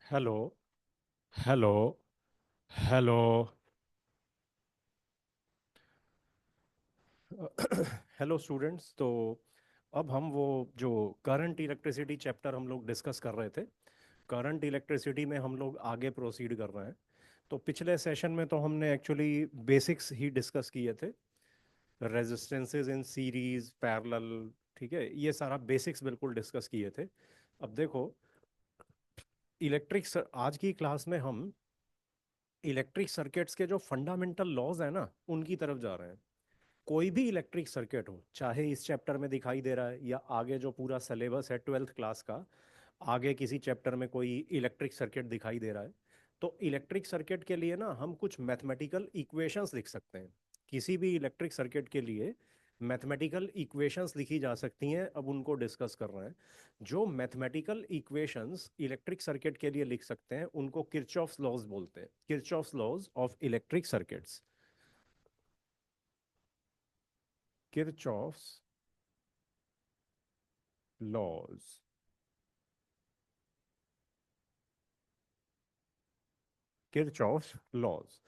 Hello. Hello. Hello. Hello students. तो अब हम वो जो करंट इलेक्ट्रिसिटी चैप्टर हम लोग डिस्कस कर रहे थे, करंट इलेक्ट्रिसिटी में हम लोग आगे प्रोसीड कर रहे हैं। तो पिछले सेशन में तो हमने एक्चुअली बेसिक्स ही डिस्कस किए थे, रेजिस्टेंसेस इन सीरीज पैरेलल, ठीक है, ये सारा बेसिक्स बिल्कुल डिस्कस किए थे। अब देखो, आज की क्लास में हम इलेक्ट्रिक सर्किट्स के जो फंडामेंटल लॉज है ना, उनकी तरफ जा रहे हैं। कोई भी इलेक्ट्रिक सर्किट हो, चाहे इस चैप्टर में दिखाई दे रहा है या आगे जो पूरा सिलेबस है ट्वेल्थ क्लास का, आगे किसी चैप्टर में कोई इलेक्ट्रिक सर्किट दिखाई दे रहा है, तो इलेक्ट्रिक सर्किट के लिए ना हम कुछ मैथमेटिकल इक्वेशंस लिख सकते हैं। किसी भी इलेक्ट्रिक सर्किट के लिए मैथमेटिकल इक्वेशंस लिखी जा सकती हैं। अब उनको डिस्कस कर रहे हैं। जो मैथमेटिकल इक्वेशंस इलेक्ट्रिक सर्किट के लिए लिख सकते हैं उनको किरचॉफ्स लॉज बोलते हैं, Kirchhoff's laws of electric circuits. Kirchhoff's laws. Kirchhoff law.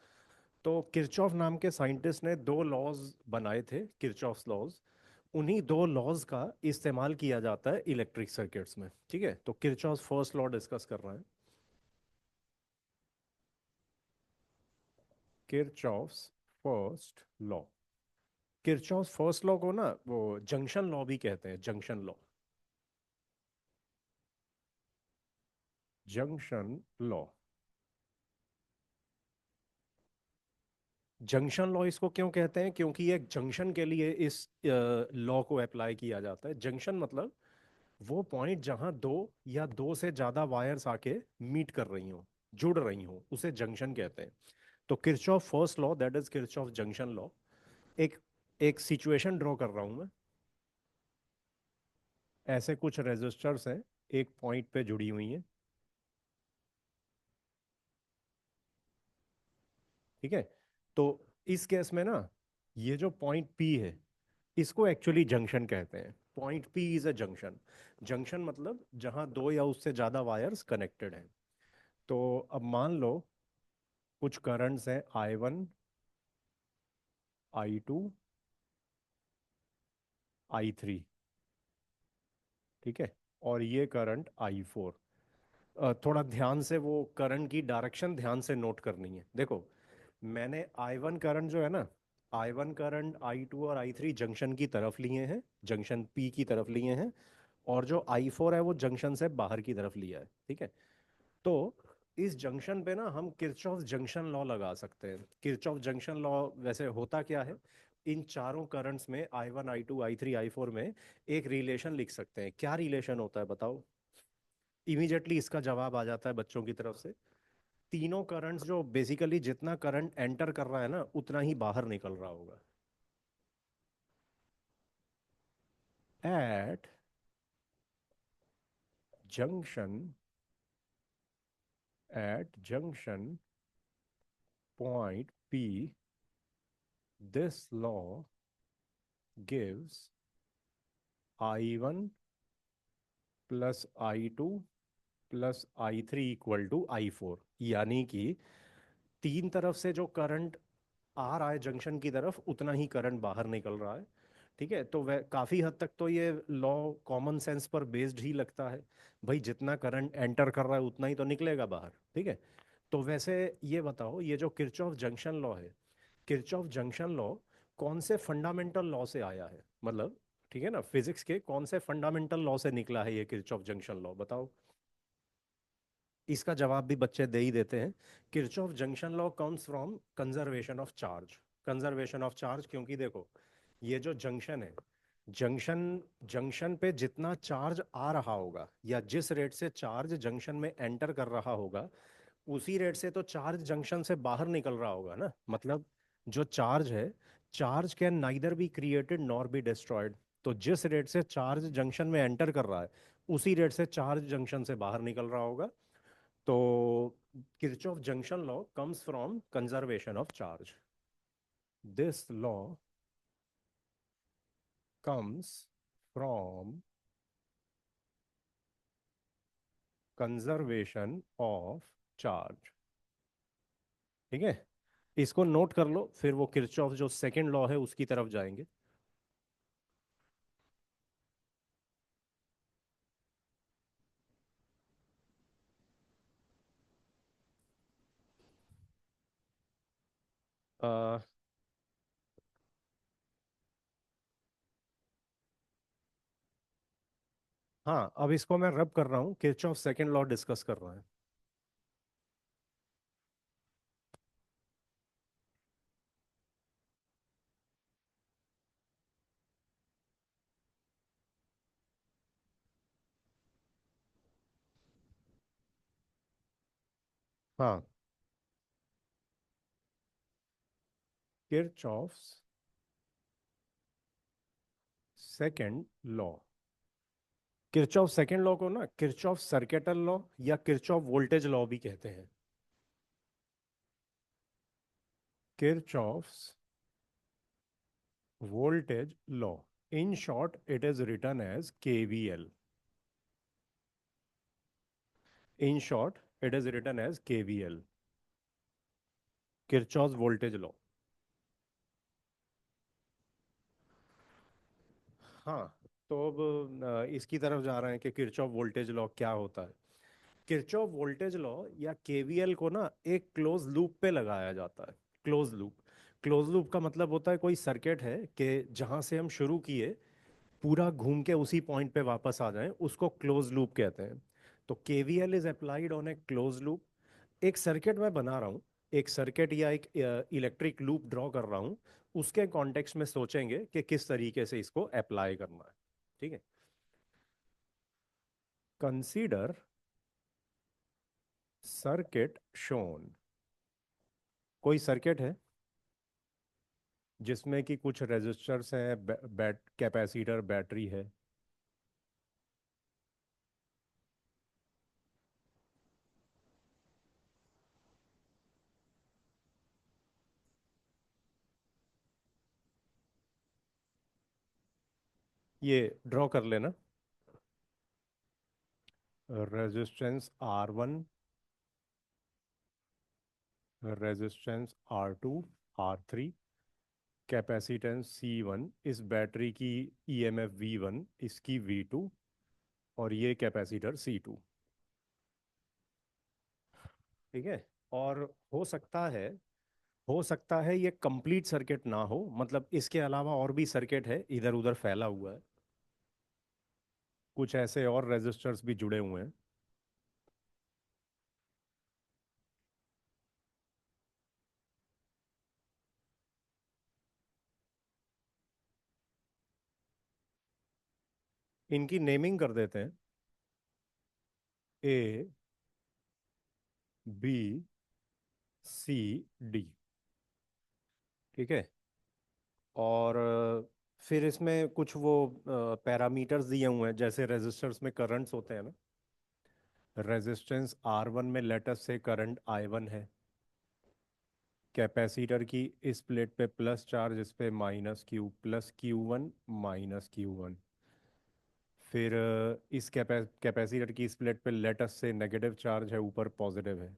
तो किरचॉफ नाम के साइंटिस्ट ने दो लॉज बनाए थे, किरचॉफ्स लॉज। उन्हीं दो लॉज का इस्तेमाल किया जाता है इलेक्ट्रिक सर्किट्स में। ठीक है, तो किरचॉफ फर्स्ट लॉ डिस्कस कर रहे हैं। Kirchhoff's first law. Kirchhoff first law को ना वो जंक्शन लॉ भी कहते हैं, junction law. Junction law. Junction law इसको क्यों कहते हैं? क्योंकि एक जंक्शन के लिए इस लॉ को अप्लाई किया जाता है। जंक्शन मतलब वो पॉइंट जहां दो या दो से ज्यादा वायर्स आके मीट कर रही हो, जुड़ रही हो, उसे जंक्शन कहते हैं। तो Kirchhoff first law, that is Kirchhoff junction law. एक एक सिचुएशन ड्रॉ कर रहा हूं मैं। ऐसे कुछ रेजिस्टर्स हैं, एक पॉइंट पे जुड़ी हुई हैं। ठीक है, तो इस केस में ना, ये जो पॉइंट पी है, इसको एक्चुअली जंक्शन कहते हैं। Point P is a junction. Junction मतलब जहां दो या उससे ज्यादा वायर्स कनेक्टेड हैं। तो अब मान लो कुछ करंट्स हैं, I1, I2, I3। ठीक है, और ये करंट I4। थोड़ा ध्यान से वो करंट की डायरेक्शन ध्यान से नोट करनी है। देखो, मैंने I1 करंट जो है ना, I1 करंट I2 और I3 जंक्शन की तरफ लिए हैं, जंक्शन P की तरफ लिए हैं। और जो I4 है वो जंक्शन से बाहर की तरफ लिया है। ठीक है, तो इस जंक्शन पे ना हम किरचॉफ जंक्शन लॉ लगा सकते हैं। किरचॉफ जंक्शन लॉ वैसे होता क्या है, इन चारों करंट्स में I1, I2, I3, I4 में एक रिलेशन लिख सकते हैं। क्या रिलेशन होता है बताओ? इमीडिएटली इसका जवाब आ जाता है बच्चों की तरफ से। तीनों करंट्स जो बेसिकली जितना करंट एंटर कर रहा है ना, उतना ही बाहर निकल रहा होगा। At junction, at junction point P, this law gives I1 plus I2 plus I3 equal to I4। यानी कि तीन तरफ से जो करंट आ रहा है जंक्शन की तरफ, उतना ही करंट बाहर निकल रहा है। ठीक है, तो वह काफी हद तक तो ये लॉ कॉमन सेंस पर बेस्ड ही लगता है। भाई जितना करंट एंटर कर रहा है उतना ही तो निकलेगा बाहर। ठीक है, तो वैसे ये बताओ, ये जो किरचॉफ जंक्शन लॉ है, किरचॉफ जंक्शन लॉ कौन से फंडामेंटल लॉ से आया है? मतलब, ठीक है ना, फिजिक्स के कौन से फंडामेंटल लॉ से निकला है ये किरचॉफ जंक्शन लॉ, बताओ। इसका जवाब भी बच्चे दे ही देते हैं। Kirchhoff junction law comes from conservation of charge. Conservation of charge, क्योंकि देखो, ये जो जंक्शन है, जंक्शन जंक्शन पे जितना चार्ज आ रहा होगा या जिस रेट से चार्ज जंक्शन में एंटर कर रहा होगा, उसी रेट से तो चार्ज जंक्शन से बाहर निकल रहा होगा ना। मतलब जो चार्ज है, charge can neither be created nor be destroyed. तो जिस रेट से चार्ज जंक्शन में एंटर कर रहा है, उसी रेट से चार्ज जंक्शन से बाहर निकल रहा होगा। तो Kirchhoff junction law comes from conservation of charge. This law comes from conservation of charge. ठीक है, इसको नोट कर लो, फिर वो किरचॉफ जो सेकंड लॉ है उसकी तरफ जाएंगे। आ, हाँ, अब इसको मैं रब कर रहा हूँ, किरचॉफ सेकंड लॉ डिस्कस कर रहा है। हाँ, Kirchhoff's second law. Kirchhoff second law को ना किरचॉफ सर्किटल लॉ या किरचॉफ वोल्टेज लॉ भी कहते हैं। Kirchhoff's voltage law. In short, it is written as KVL. In short, it is written as KVL. Kirchhoff's voltage law. हाँ, तो अब इसकी तरफ जा रहे हैं कि किरचॉफ वोल्टेज लॉ क्या होता है। किरचॉफ वोल्टेज लॉ या केवीएल को ना एक क्लोज लूप पे लगाया जाता है। Close loop. क्लोज लूप का मतलब होता है कोई सर्किट है कि जहां से हम शुरू किए पूरा घूम के उसी पॉइंट पे वापस आ जाएं, उसको क्लोज लूप कहते हैं। तो KVL is applied on A close loop. एक सर्किट मैं बना रहा हूँ, एक सर्किट या एक इलेक्ट्रिक लूप ड्रॉ कर रहा हूँ, उसके कॉन्टेक्स्ट में सोचेंगे कि किस तरीके से इसको अप्लाई करना है। ठीक है, कंसीडर सर्किट शोन। कोई सर्किट है जिसमें कि कुछ रेजिस्टर्स हैं, बैट कैपेसिटर, बैटरी है। ये ड्रॉ कर लेना। Resistance R1, resistance R2, R3, capacitance C1, इस बैटरी की ईएमएफ V1, इसकी V2, और ये कैपेसिटर C2। ठीक है, और हो सकता है हो सकता है ये कंप्लीट सर्किट ना हो, मतलब इसके अलावा और भी सर्किट है इधर उधर फैला हुआ है, कुछ ऐसे और रेजिस्टर्स भी जुड़े हुए हैं। इनकी नेमिंग कर देते हैं, A, B, C, D। ठीक है, और फिर इसमें कुछ वो पैरामीटर्स दिए हुए हैं, जैसे रेजिस्टर्स में करंट्स होते हैं ना। रेजिस्टेंस R1 में लेटस से करंट I1 है। कैपेसिटर की इस प्लेट पे प्लस चार्ज, इस पे minus Q, plus Q1 minus Q1। फिर इस कैपेसिटर की इस प्लेट पे लेटस से नेगेटिव चार्ज है, ऊपर पॉजिटिव है,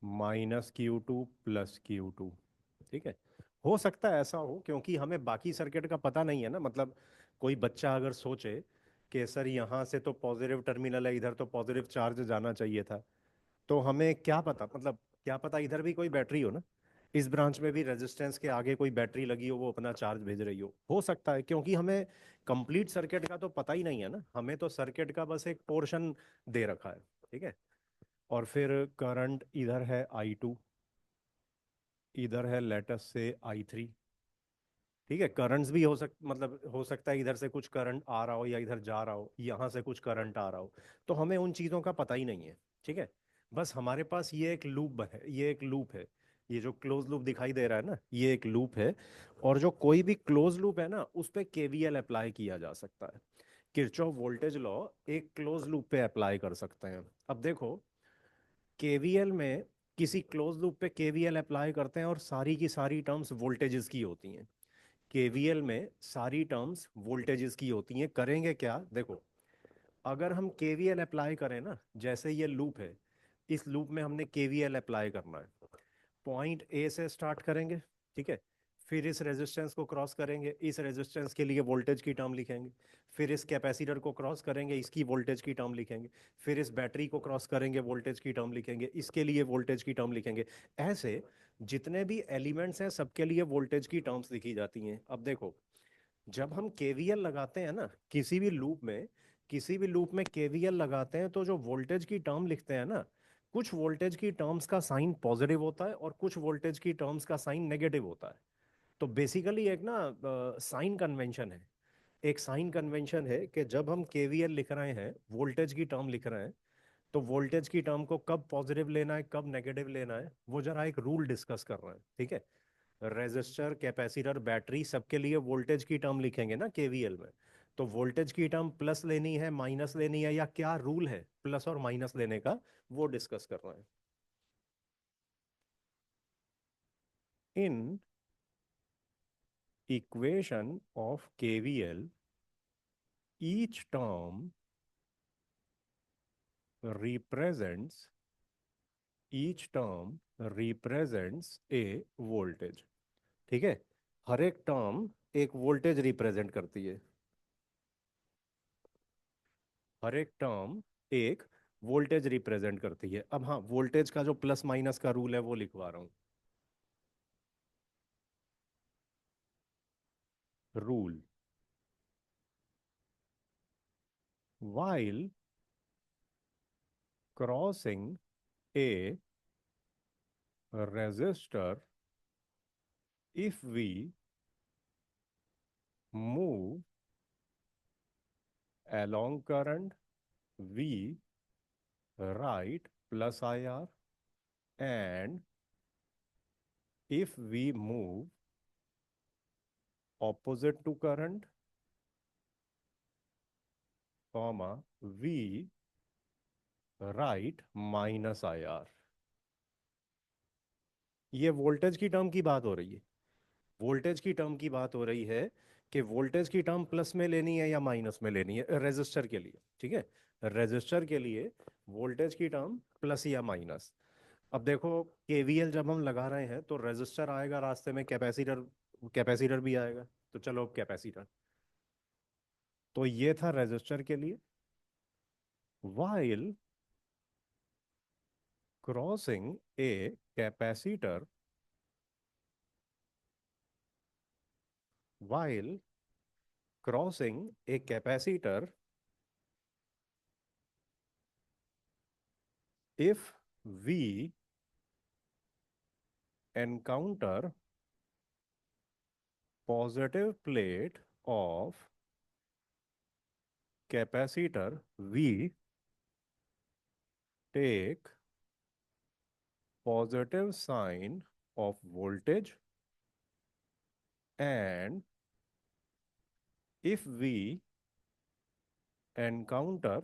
-Q2 प्लस Q2। ठीक है, हो सकता है ऐसा हो क्योंकि हमें बाकी सर्किट का पता नहीं है ना, मतलब कोई बच्चा अगर सोचे कि सर यहाँ से तो पॉजिटिव टर्मिनल है, इधर तो पॉजिटिव चार्ज जाना चाहिए था, तो हमें क्या पता, मतलब क्या पता इधर भी कोई बैटरी हो ना, इस ब्रांच में भी रेजिस्टेंस के आगे कोई बैटरी लगी हो, वो अपना चार्ज भेज रही हो सकता है, क्योंकि हमें कंप्लीट सर्किट का तो पता ही नहीं है ना, हमें तो सर्किट का बस एक पोर्शन दे रखा है। ठीक है, और फिर करंट इधर है I2, इधर है लेटस से I3। ठीक है, करंट्स भी मतलब हो सकता है इधर से कुछ करंट आ रहा हो या इधर जा रहा हो, यहाँ से कुछ करंट आ रहा हो, तो हमें उन चीज़ों का पता ही नहीं है। ठीक है, बस हमारे पास ये एक लूप है, ये जो क्लोज लूप दिखाई दे रहा है ना, ये एक लूप है, और जो कोई भी क्लोज लूप है ना उस पे केवीएल अप्लाई किया जा सकता है। किरचॉफ वोल्टेज लॉ एक क्लोज लूप पे अप्लाई कर सकते हैं। अब देखो, केवीएल में किसी क्लोज लूप पे केवीएल अप्लाई करते हैं और सारी की सारी टर्म्स वोल्टेजेस की होती हैं। केवीएल में सारी टर्म्स वोल्टेजेस की होती हैं। करेंगे क्या, देखो, अगर हम केवीएल अप्लाई करें ना, जैसे ये लूप है, इस लूप में हमने केवीएल अप्लाई करना है। पॉइंट ए से स्टार्ट करेंगे, ठीक है। फिर इस रेजिस्टेंस को क्रॉस करेंगे, इस रेजिस्टेंस के लिए वोल्टेज की टर्म लिखेंगे। फिर इस कैपेसिटर को क्रॉस करेंगे, इसकी वोल्टेज की टर्म लिखेंगे। फिर इस बैटरी को क्रॉस करेंगे, वोल्टेज की टर्म लिखेंगे, इसके लिए वोल्टेज की टर्म लिखेंगे। ऐसे जितने भी एलिमेंट्स हैं सबके लिए वोल्टेज की टर्म्स लिखी जाती हैं। अब देखो, जब हम केवीएल लगाते हैं ना किसी भी लूप में केवीएल लगाते हैं, तो जो वोल्टेज की टर्म लिखते हैं ना, कुछ वोल्टेज की टर्म्स का साइन पॉजिटिव होता है और कुछ वोल्टेज की टर्म्स का साइन नेगेटिव होता है। तो बेसिकली एक ना साइन कन्वेंशन है। एक साइन कन्वेंशन है कि जब हम केवीएल लिख रहे हैं, वोल्टेज की टर्म लिख रहे हैं, तो वोल्टेज की टर्म को कब पॉजिटिव लेना है कब नेगेटिव लेना है, वो जरा एक रूल डिस्कस कर रहे हैं, ठीक है। रेजिस्टर, कैपेसिटर, बैटरी, सबके लिए वोल्टेज की टर्म लिखेंगे ना केवीएल में। तो वोल्टेज की टर्म प्लस लेनी है, माइनस लेनी है, या क्या रूल है प्लस और माइनस लेने का, वो डिस्कस कर रहे हैं। In equation of KVL, each term represents each term represents A voltage, ठीक है। हर एक टर्म एक वोल्टेज रिप्रेजेंट करती है। हर एक टर्म एक वोल्टेज रिप्रेजेंट करती है। अब हाँ, वोल्टेज का जो प्लस माइनस का रूल है वो लिखवा रहा हूं। Rule: while crossing a resistor, if we move along current, we write plus IR, and if we move opposite to current, comma, we write minus IR। ये वोल्टेज की टर्म की बात हो रही है। वोल्टेज की टर्म की बात हो रही है कि वोल्टेज की टर्म प्लस में लेनी है या माइनस में लेनी है रेजिस्टर के लिए, ठीक है। रेजिस्टर के लिए वोल्टेज की टर्म प्लस या माइनस। अब देखो, केवीएल जब हम लगा रहे हैं तो रेजिस्टर आएगा रास्ते में, कैपेसिटर कैपेसिटर भी आएगा। तो चलो अब कैपेसिटर, तो ये था रेजिस्टर के लिए। while crossing a capacitor, while crossing a capacitor, if we encounter positive plate of capacitor, we take positive sign of voltage, and if we encounter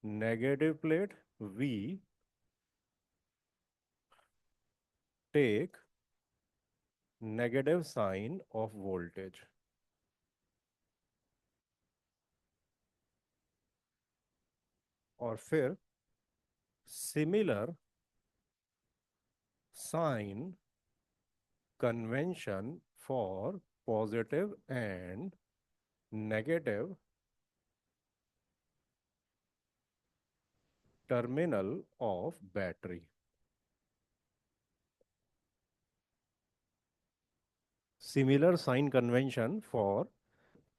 negative plate, we take negative sign of voltage। और फिर similar sign convention for positive and negative terminal of battery। Similar sign convention for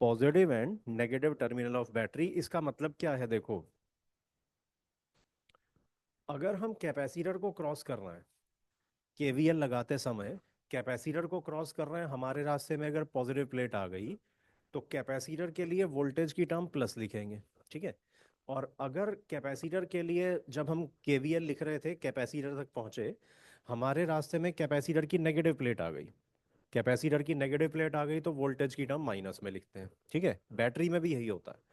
positive and negative terminal of battery. इसका मतलब क्या है, देखो, अगर हम capacitor को क्रॉस कर रहे हैं, केवीएल लगाते समय कैपेसिटर को क्रॉस कर रहे हैं, हमारे रास्ते में अगर पॉजिटिव प्लेट आ गई, तो कैपेसिटर के लिए वोल्टेज की टर्म प्लस लिखेंगे, ठीक है। और अगर कैपेसिटर के लिए जब हम केवीएल लिख रहे थे, कैपेसिटर तक पहुंचे, हमारे रास्ते में कैपेसिटर की नेगेटिव प्लेट आ गई, कैपेसिटर की नेगेटिव प्लेट आ गई, तो वोल्टेज की टर्म माइनस में लिखते हैं, ठीक है। बैटरी में भी यही होता है।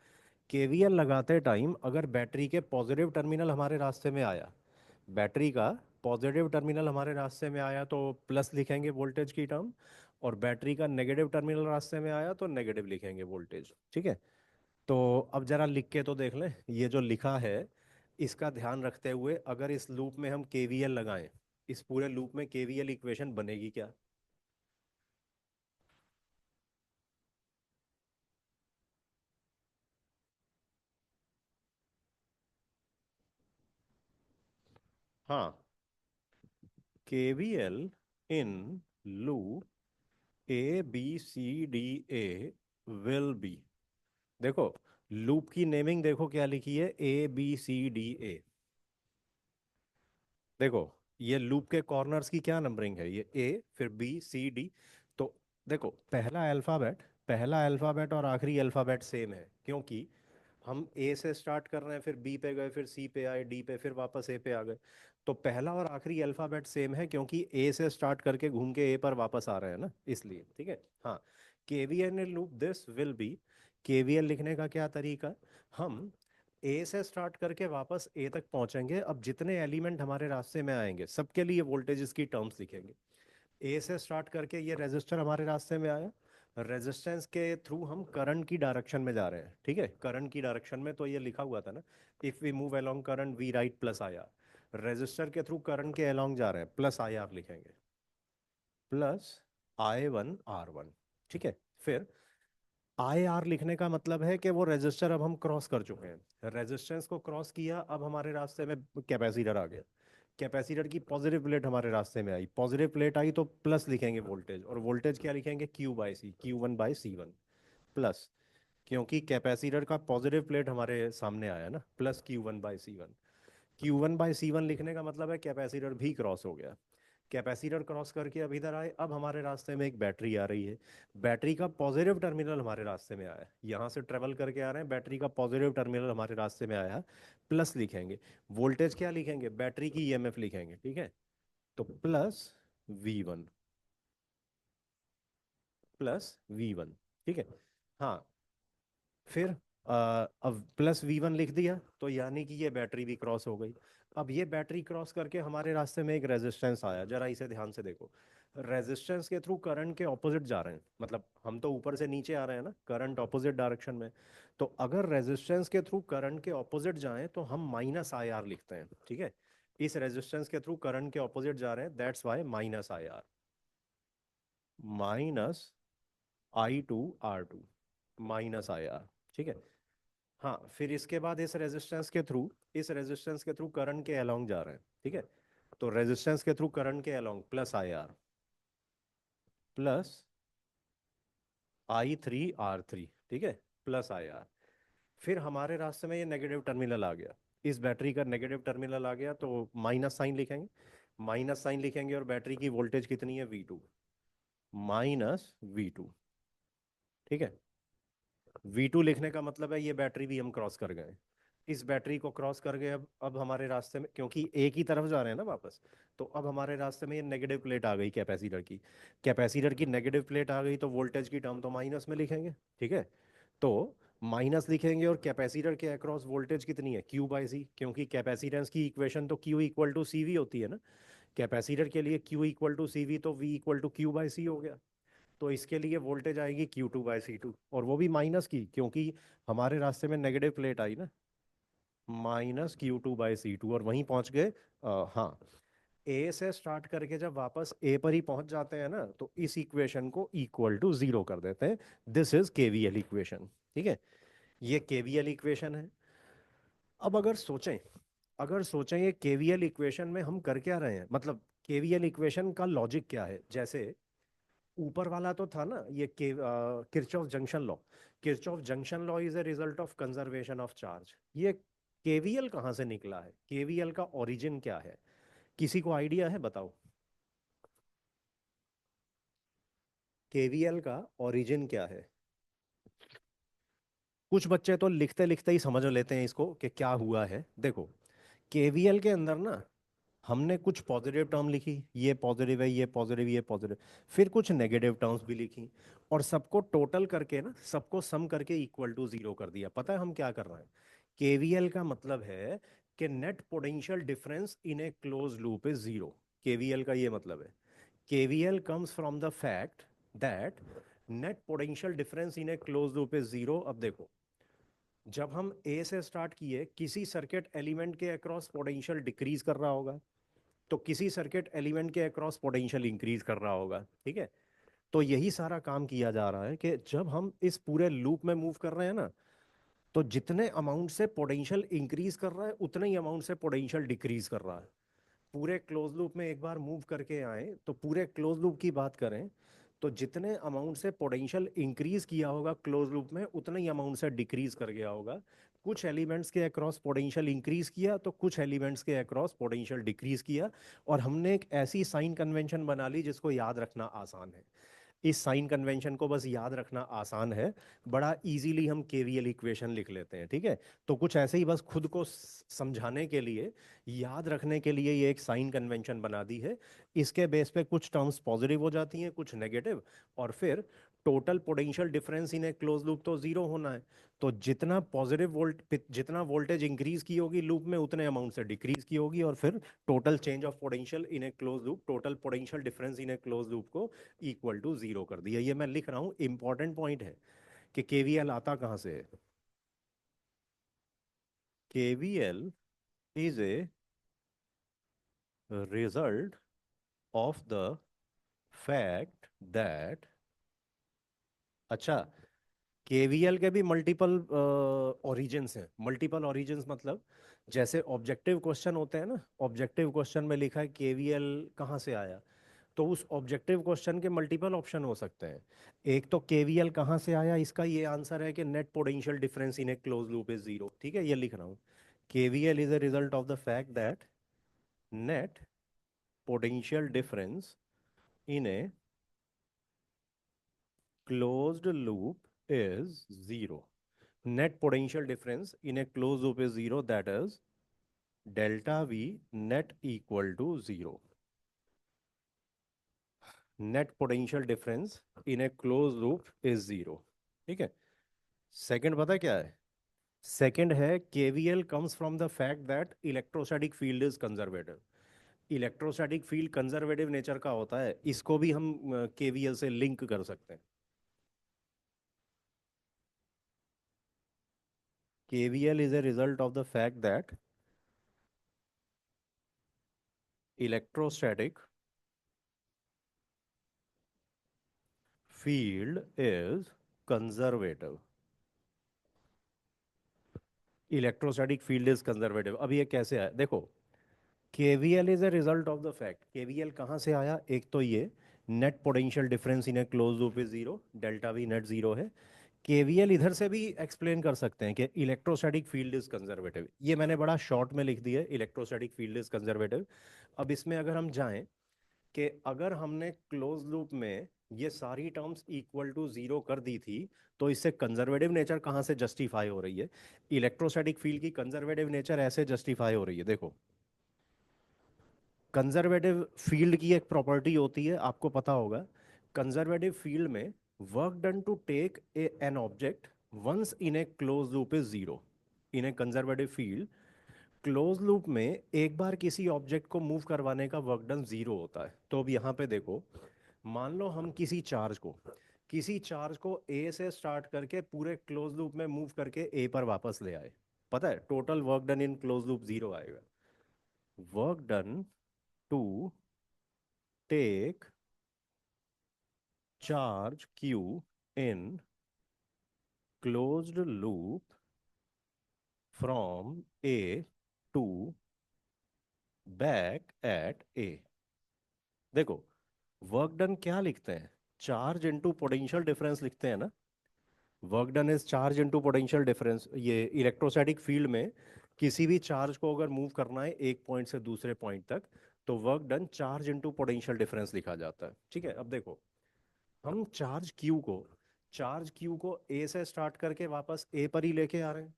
केवीएल लगाते टाइम अगर बैटरी के पॉजिटिव टर्मिनल हमारे रास्ते में आया, बैटरी का पॉजिटिव टर्मिनल हमारे रास्ते में आया तो प्लस लिखेंगे वोल्टेज की टर्म, और बैटरी का नेगेटिव टर्मिनल रास्ते में आया तो नेगेटिव लिखेंगे वोल्टेज, ठीक है। तो अब जरा लिख के तो देख लें, ये जो लिखा है इसका ध्यान रखते हुए अगर इस लूप में हम केवीएल लगाएं, इस पूरे लूप में केवीएल इक्वेशन बनेगी क्या? हाँ, KVL in loop A B C D A will be, देखो लूप की नेमिंग देखो क्या लिखी है, ए बी सी डी ए। देखो ये लूप के कॉर्नर्स की क्या नंबरिंग है, ये ए फिर बी सी डी। तो देखो पहला अल्फाबेट और आखिरी अल्फाबेट सेम है, क्योंकि हम ए से स्टार्ट कर रहे हैं, फिर बी पे गए, फिर सी पे आए, डी पे, फिर वापस ए पे आ गए। तो पहला और आखिरी अल्फाबेट सेम है, क्योंकि ए से स्टार्ट करके घूम के ए पर वापस आ रहे हैं ना, इसलिए ठीक है। हाँ, KVL loop this will be, KVL लिखने का क्या तरीका, हम ए से स्टार्ट करके वापस ए तक पहुंचेंगे। अब जितने एलिमेंट हमारे रास्ते में आएंगे सबके लिए वोल्टेजेस की टर्म्स लिखेंगे। ए से स्टार्ट करके ये रेजिस्टर हमारे रास्ते में आया, रेजिस्टेंस के थ्रू हम करंट की डायरेक्शन में जा रहे हैं, ठीक है, करंट की डायरेक्शन में। तो ये लिखा हुआ था ना, if we move along current we write plus I R, resistor के थ्रू करंट के अलोंग जा रहे हैं, प्लस आई आर लिखेंगे, प्लस I1 R1, ठीक है। फिर आई आर लिखने का मतलब है कि वो रेजिस्टर अब हम क्रॉस कर चुके हैं, रेजिस्टेंस को क्रॉस किया, अब हमारे रास्ते में कैपेसिटर आ गया, कैपेसिटर की पॉजिटिव प्लेट हमारे रास्ते में आई, पॉजिटिव प्लेट आई तो प्लस लिखेंगे वोल्टेज, और वोल्टेज क्या लिखेंगे, Q/C, Q1/C1 प्लस, क्योंकि कैपेसिटर का पॉजिटिव प्लेट हमारे सामने आया ना, प्लस Q1/C1। Q1/C1 लिखने का मतलब है कैपेसिटर भी क्रॉस हो गया, कैपेसिटर क्रॉस करके अब इधर आए, अब हमारे रास्ते में एक बैटरी आ रही है, बैटरी का पॉजिटिव टर्मिनल हमारे रास्ते में आया है, यहाँ से ट्रेवल करके आ रहे हैं, बैटरी का पॉजिटिव टर्मिनल हमारे रास्ते में आया है, प्लस लिखेंगे, वोल्टेज क्या लिखेंगे, बैटरी की ईएमएफ लिखेंगे, ठीक है। तो +V1, +V1, ठीक है। हाँ, फिर अब +V1 लिख दिया, तो यानी कि ये बैटरी भी क्रॉस हो गई। अब ये बैटरी क्रॉस करके हमारे रास्ते में एक रेजिस्टेंस आया, जरा इसे ध्यान से देखो, रेजिस्टेंस के थ्रू करंट के ऑपोजिट जा रहे हैं, मतलब हम तो ऊपर से नीचे आ रहे हैं ना, करंट ऑपोजिट डायरेक्शन में। तो अगर रेजिस्टेंस के थ्रू करंट के ऑपोजिट जाएं तो हम -IR लिखते हैं, ठीक है। इस रेजिस्टेंस के थ्रू करंट के ऑपोजिट जा रहे हैं, that's why -IR, -I2R2, -IR, ठीक है। हाँ, फिर इसके बाद इस रेजिस्टेंस के थ्रू करंट के अलोंग जा रहे हैं, ठीक है। तो रेजिस्टेंस के थ्रू करंट के अलोंग +IR, +I3R3, ठीक है, +IR। फिर हमारे रास्ते में ये नेगेटिव टर्मिनल आ गया, इस बैटरी का नेगेटिव टर्मिनल आ गया, तो माइनस साइन लिखेंगे, माइनस साइन लिखेंगे, और बैटरी की वोल्टेज कितनी है, V2, -V2, ठीक है। V2 लिखने का मतलब है ये बैटरी भी हम क्रॉस कर गए, इस बैटरी को क्रॉस कर गए, अब हमारे रास्ते में, क्योंकि एक ही तरफ जा रहे हैं ना वापस, तो अब हमारे रास्ते में ये नेगेटिव प्लेट आ गई कैपेसिटर की, कैपेसिटर की नेगेटिव प्लेट आ गई, तो वोल्टेज की टर्म तो माइनस में लिखेंगे, ठीक है। तो माइनस लिखेंगे, और कैपेसिटर के अक्रॉस वोल्टेज कितनी है, Q/C, क्योंकि कैपेसिटेंस की इक्वेशन तो Q = CV होती है ना, कैपेसिटर के लिए Q = CV, तो V = Q/C हो गया। तो इसके लिए वोल्टेज आएगी Q2/C2, और वो भी माइनस की, क्योंकि हमारे रास्ते में नेगेटिव प्लेट आई ना, -Q2/C2, और वहीं पहुंच गए। हाँ, ए से स्टार्ट करके जब वापस ए पर ही पहुंच जाते हैं ना, तो इस इक्वेशन को =0 कर देते हैं, दिस इज केवीएल इक्वेशन, ठीक है। ये केवीएल इक्वेशन है। अब अगर सोचें ये केवीएल इक्वेशन में हम कर क्या रहे हैं, मतलब केवीएल इक्वेशन का लॉजिक क्या है, जैसे ऊपर वाला तो था ना, ये Kirchhoff junction law, Kirchhoff junction law is a result of conservation of charge. ये केवीएल कहाँ से निकला है, केवीएल का ओरिजिन क्या है, किसी को आइडिया है, बताओ, केवीएल का ओरिजिन क्या है। कुछ बच्चे तो लिखते लिखते ही समझ लेते हैं इसको कि क्या हुआ है। देखो, केवीएल के अंदर ना हमने कुछ पॉजिटिव टर्म लिखी, ये पॉजिटिव है, ये पॉजिटिव, ये पॉजिटिव, फिर कुछ नेगेटिव टर्म्स भी लिखी, और सबको टोटल करके ना, सबको सम करके =0 कर दिया। पता है हम क्या कर रहे हैं, केवीएल का मतलब है कि net potential difference in a close loop is 0, KVL का ये मतलब है। KVL comes from the fact that net potential difference in a closed loop is 0। अब देखो, जब हम ए से स्टार्ट किए, किसी सर्किट एलिमेंट के अक्रॉस पोटेंशियल डिक्रीज कर रहा होगा, तो किसी सर्किट एलिमेंट के अक्रॉस पोटेंशियल इंक्रीज कर रहा होगा, ठीक है। तो यही सारा काम किया जा रहा है कि जब हम इस पूरे लूप में मूव कर रहे हैं ना, तो जितने अमाउंट से पोटेंशियल इंक्रीज कर रहा है उतने ही अमाउंट से पोटेंशियल डिक्रीज कर रहा है। पूरे क्लोज लूप में एक बार मूव करके आए तो पूरे क्लोज लूप की बात करें तो जितने अमाउंट से पोटेंशियल इंक्रीज किया होगा क्लोज लूप में उतना ही अमाउंट से डिक्रीज कर गया होगा। कुछ एलिमेंट्स के अक्रॉस पोटेंशियल इंक्रीज किया तो कुछ एलिमेंट्स के अक्रॉस पोटेंशियल डिक्रीज किया। और हमने एक ऐसी साइन कन्वेंशन बना ली जिसको याद रखना आसान है। इस साइन कन्वेंशन को बस याद रखना आसान है, बड़ा इजीली हम केवीएल इक्वेशन लिख लेते हैं, ठीक है। तो कुछ ऐसे ही बस खुद को समझाने के लिए, याद रखने के लिए ये एक साइन कन्वेंशन बना दी है। इसके बेस पे कुछ टर्म्स पॉजिटिव हो जाती हैं, कुछ नेगेटिव, और फिर total potential difference in a close loop तो जीरो होना है। तो जितना पॉजिटिव जितना वोल्टेज इंक्रीज की होगी लूप में उतने अमाउंट से डिक्रीज की होगी, और फिर total change of potential in a close loop, total potential difference in a close loop को इक्वल टू जीरो कर दिया। ये मैं लिख रहा हूं, इंपॉर्टेंट पॉइंट है कि केवीएल आता कहां से है। KVL is a result of the fact that, अच्छा, केवीएल के भी मल्टीपल ओरिजिन्स हैं। मल्टीपल ओरिजिन्स मतलब जैसे ऑब्जेक्टिव क्वेश्चन होते हैं ना, ऑब्जेक्टिव क्वेश्चन में लिखा है केवीएल कहाँ से आया, तो उस ऑब्जेक्टिव क्वेश्चन के मल्टीपल ऑप्शन हो सकते हैं। एक तो केवीएल कहाँ से आया, इसका ये आंसर है कि net potential difference in a close loop is zero, ठीक है, ये लिख रहा हूँ। KVL is a result of the fact that net potential difference in A closed loop is zero. Net potential difference in a closed loop is zero, that is delta V net equal to zero. Net potential difference in a closed loop is zero. ठीक है। Second पता क्या है? Second है KVL comes from the fact that electrostatic field is conservative. Electrostatic field conservative nature का होता है, इसको भी हम केवीएल से लिंक कर सकते हैं। KVL is a result of the fact that electrostatic field is conservative. Electrostatic field is conservative. अब ये कैसे आया देखो, KVL is a result of the fact. KVL कहाँ से आया, एक तो ये net potential difference in a close loop is zero, delta V net zero है। केवीएल इधर से भी एक्सप्लेन कर सकते हैं कि इलेक्ट्रोस्टैटिक फील्ड इज कंजर्वेटिव। ये मैंने बड़ा शॉर्ट में लिख दिया, इलेक्ट्रोस्टैटिक फील्ड इज कंजर्वेटिव। अब इसमें अगर हम जाएं कि अगर हमने क्लोज लूप में ये सारी टर्म्स इक्वल टू जीरो कर दी थी, तो इससे कंजर्वेटिव नेचर कहाँ से जस्टिफाई हो रही है? इलेक्ट्रोस्टैटिक फील्ड की कंजर्वेटिव नेचर ऐसे जस्टिफाई हो रही है, देखो। कंजर्वेटिव फील्ड की एक प्रॉपर्टी होती है, आपको पता होगा। कंजर्वेटिव फील्ड में work done to take an object once in a close loop is zero. In a conservative field, close loop में एक बार किसी ऑब्जेक्ट को मूव करवाने का वर्क डन जीरो होता है। तो अब यहाँ पे देखो, मान लो हम किसी चार्ज को ए से स्टार्ट करके पूरे क्लोज लूप में मूव करके ए पर वापस ले आए, पता है total work done in close loop zero आएगा। Work done to take charge q in closed loop from A to back at A. देखो, वर्क डन क्या लिखते हैं? चार्ज इनटू पोटेंशियल डिफरेंस लिखते हैं ना। Work done is charge into potential difference. ये electrostatic field में किसी भी चार्ज को अगर मूव करना है एक पॉइंट से दूसरे पॉइंट तक, तो work done charge into potential difference लिखा जाता है, ठीक है। अब देखो, हम चार्ज क्यू को ए से स्टार्ट करके वापस ए पर ही लेके आ रहे हैं।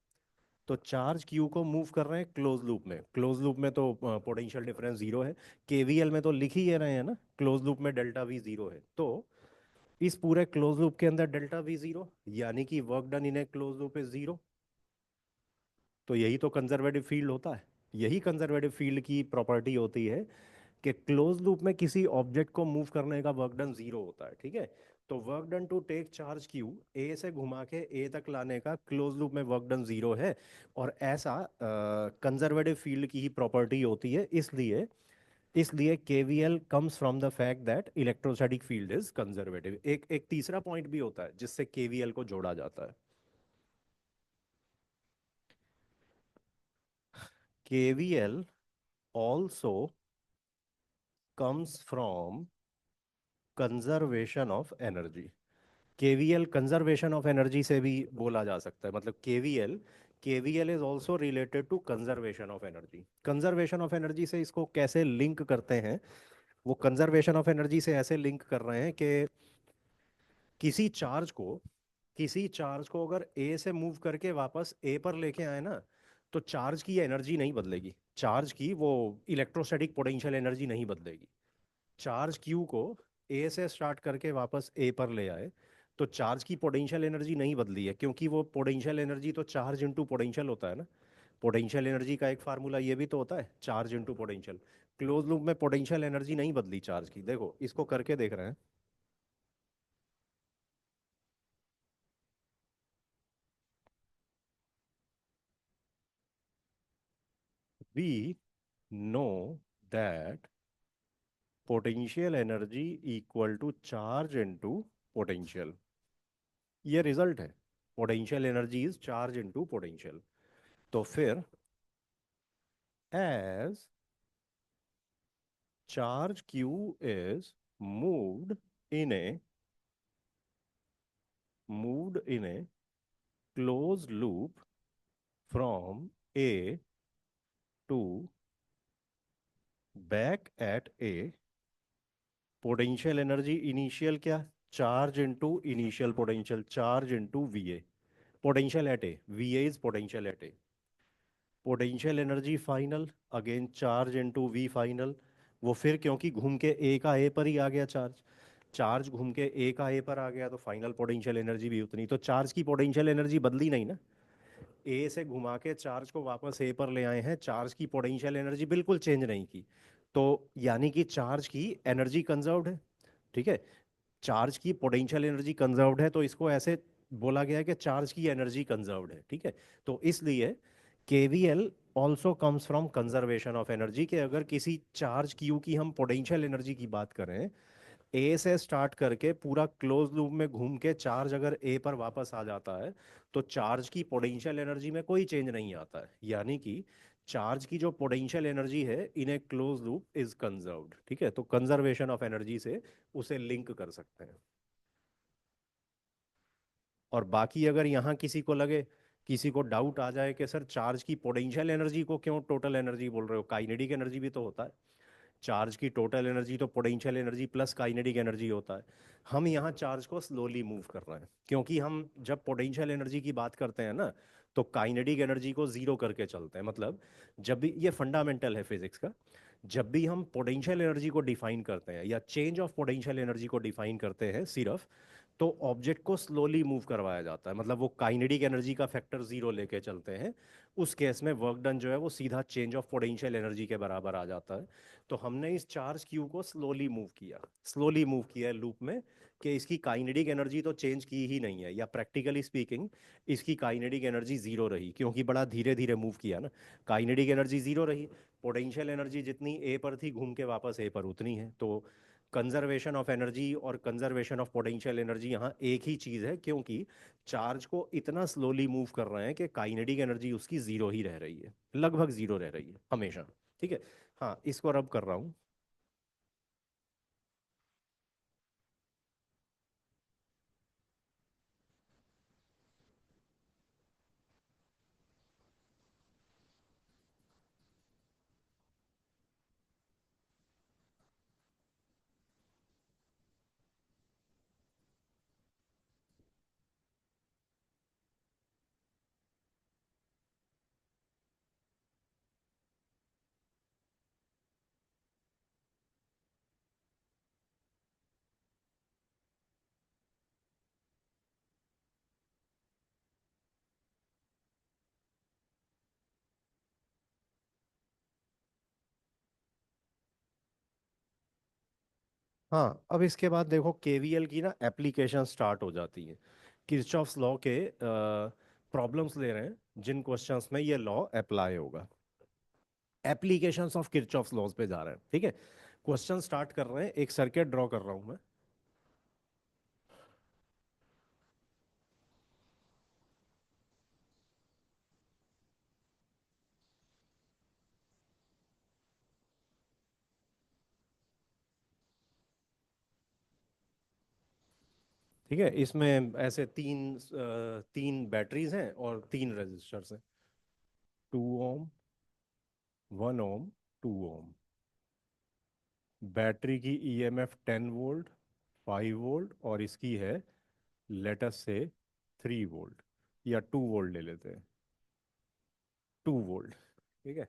तो चार्ज क्यू को मूव कर रहे हैं क्लोज लूप में। क्लोज लूप में तो पोटेंशियल डिफरेंस जीरो है। केवीएल में तो लिख ही ये रहे हैं ना, क्लोज लूप में डेल्टा वी जीरो है। तो इस पूरे क्लोज लूप के अंदर डेल्टा वी जीरो, यानी कि work done in a close loop is zero. तो यही तो कंजर्वेटिव फील्ड होता है। यही कंजर्वेटिव फील्ड की प्रॉपर्टी होती है कि क्लोज लूप में किसी ऑब्जेक्ट को मूव करने का वर्क डन जीरो होता है, ठीक है। तो work done to take charge Q A से घुमा के ए तक लाने का क्लोज लूप में वर्क डन जीरो है। और ऐसा कंजर्वेटिव फील्ड की ही प्रॉपर्टी होती है, इसलिए इसलिए KVL comes from the fact that electrostatic field is conservative. एक एक तीसरा पॉइंट भी होता है जिससे केवीएल को जोड़ा जाता है। KVL also comes from conservation of energy. KVL conservation of energy से भी बोला जा सकता है, मतलब KVL KVL is also related to conservation of energy. Conservation of energy से इसको कैसे लिंक करते हैं? वो कंजर्वेशन ऑफ एनर्जी से ऐसे लिंक कर रहे हैं कि किसी चार्ज को किसी चार्ज को अगर ए से मूव करके वापस ए पर लेके आए ना, तो चार्ज की एनर्जी नहीं बदलेगी, चार्ज की वो इलेक्ट्रोस्टैटिक पोटेंशियल एनर्जी नहीं बदलेगी। चार्ज क्यू को ए से स्टार्ट करके वापस ए पर ले आए, तो चार्ज की पोटेंशियल एनर्जी नहीं बदली है, क्योंकि वो पोटेंशियल एनर्जी तो चार्ज इंटू पोटेंशियल होता है ना। पोटेंशियल एनर्जी का एक फार्मूला ये भी तो होता है, charge into potential. Close loop में पोटेंशियल एनर्जी नहीं बदली चार्ज की। देखो इसको करके देख रहे हैं। We know that potential energy equal to charge into potential. ये रिजल्ट है। Potential energy is charge into potential. तो फिर as charge q is moved in a moved in a closed loop from a to back at a, potential energy initial क्या, charge into initial potential, charge into V A. Potential at A, V A is potential at A. Potential energy final, again charge into V final. वो फिर क्योंकि घूम के ए का ए पर ही आ गया charge, charge घूम के ए का ए पर आ गया, तो फाइनल पोटेंशियल एनर्जी भी उतनी। तो चार्ज की पोटेंशियल एनर्जी बदली नहीं ना। ए से घुमा के चार्ज को वापस ए पर ले आए हैं, चार्ज की पोटेंशियल एनर्जी बिल्कुल चेंज नहीं की। तो यानी कि चार्ज की एनर्जी कंजर्व्ड है। ठीक है, चार्ज की पोटेंशियल एनर्जी कंजर्व्ड है, तो इसको ऐसे बोला गया है कि चार्ज की एनर्जी कंजर्व्ड है। ठीक है, तो इसलिए KVL also comes from conservation of energy, कि अगर किसी चार्ज क्यू की हम पोटेंशियल एनर्जी की बात करें, ए से स्टार्ट करके पूरा क्लोज लूप में घूम के चार्ज अगर ए पर वापस आ जाता है, तो चार्ज की पोटेंशियल एनर्जी में कोई चेंज नहीं आता है। यानी कि चार्ज की जो पोटेंशियल एनर्जी है इन a close loop is conserved. ठीक है, तो कंजर्वेशन ऑफ एनर्जी से उसे लिंक कर सकते हैं। और बाकी अगर यहाँ किसी को लगे, किसी को डाउट आ जाए कि सर चार्ज की पोटेंशियल एनर्जी को क्यों टोटल एनर्जी बोल रहे हो, काइनेटिक एनर्जी भी तो होता है। चार्ज की टोटल एनर्जी तो potential energy plus kinetic energy होता है। हम यहाँ चार्ज को स्लोली मूव कर रहे हैं, क्योंकि हम जब पोटेंशियल एनर्जी की बात करते हैं ना, तो काइनेटिक एनर्जी को जीरो करके चलते हैं। मतलब जब भी, ये फंडामेंटल है फिजिक्स का, जब भी हम पोटेंशियल एनर्जी को डिफाइन करते हैं या चेंज ऑफ पोटेंशियल एनर्जी को डिफाइन करते हैं सिर्फ, तो ऑब्जेक्ट को स्लोली मूव करवाया जाता है। मतलब वो काइनेटिक एनर्जी का फैक्टर जीरो लेके चलते हैं। उस केस में वर्क डन जो है वो सीधा चेंज ऑफ पोटेंशियल एनर्जी के बराबर आ जाता है। तो हमने इस चार्ज क्यू को स्लोली मूव किया है लूप में, कि इसकी काइनेटिक एनर्जी तो चेंज की ही नहीं है, या प्रैक्टिकली स्पीकिंग इसकी काइनेटिक एनर्जी जीरो रही, क्योंकि बड़ा धीरे धीरे मूव किया ना। काइनेटिक एनर्जी जीरो रही, पोटेंशियल एनर्जी जितनी ए पर थी घूम के वापस ए पर उतनी है। तो कंजर्वेशन ऑफ एनर्जी और कंजर्वेशन ऑफ पोटेंशियल एनर्जी यहाँ एक ही चीज़ है, क्योंकि चार्ज को इतना स्लोली मूव कर रहे हैं कि काइनेटिक एनर्जी उसकी जीरो ही रह रही है, लगभग जीरो रह रही है हमेशा। ठीक है, हाँ इसको रब कर रहा हूँ। हाँ, अब इसके बाद देखो केवीएल की ना एप्लीकेशन स्टार्ट हो जाती है। किरचॉफ्स लॉ के प्रॉब्लम्स ले रहे हैं जिन क्वेश्चंस में ये लॉ अप्लाई होगा। एप्लीकेशंस ऑफ किरचॉफ्स लॉज पे जा रहे हैं, ठीक है। क्वेश्चन स्टार्ट कर रहे हैं, एक सर्किट ड्रॉ कर रहा हूं मैं। ठीक है, इसमें ऐसे तीन बैटरीज हैं और तीन रेजिस्टर्स हैं। 2 ओम, 1 ओम, 2 ओम। बैटरी की ईएमएफ 10 वोल्ट, 5 वोल्ट, और इसकी है लेटस से 3 वोल्ट, या 2 वोल्ट ले लेते हैं, 2 वोल्ट। ठीक है।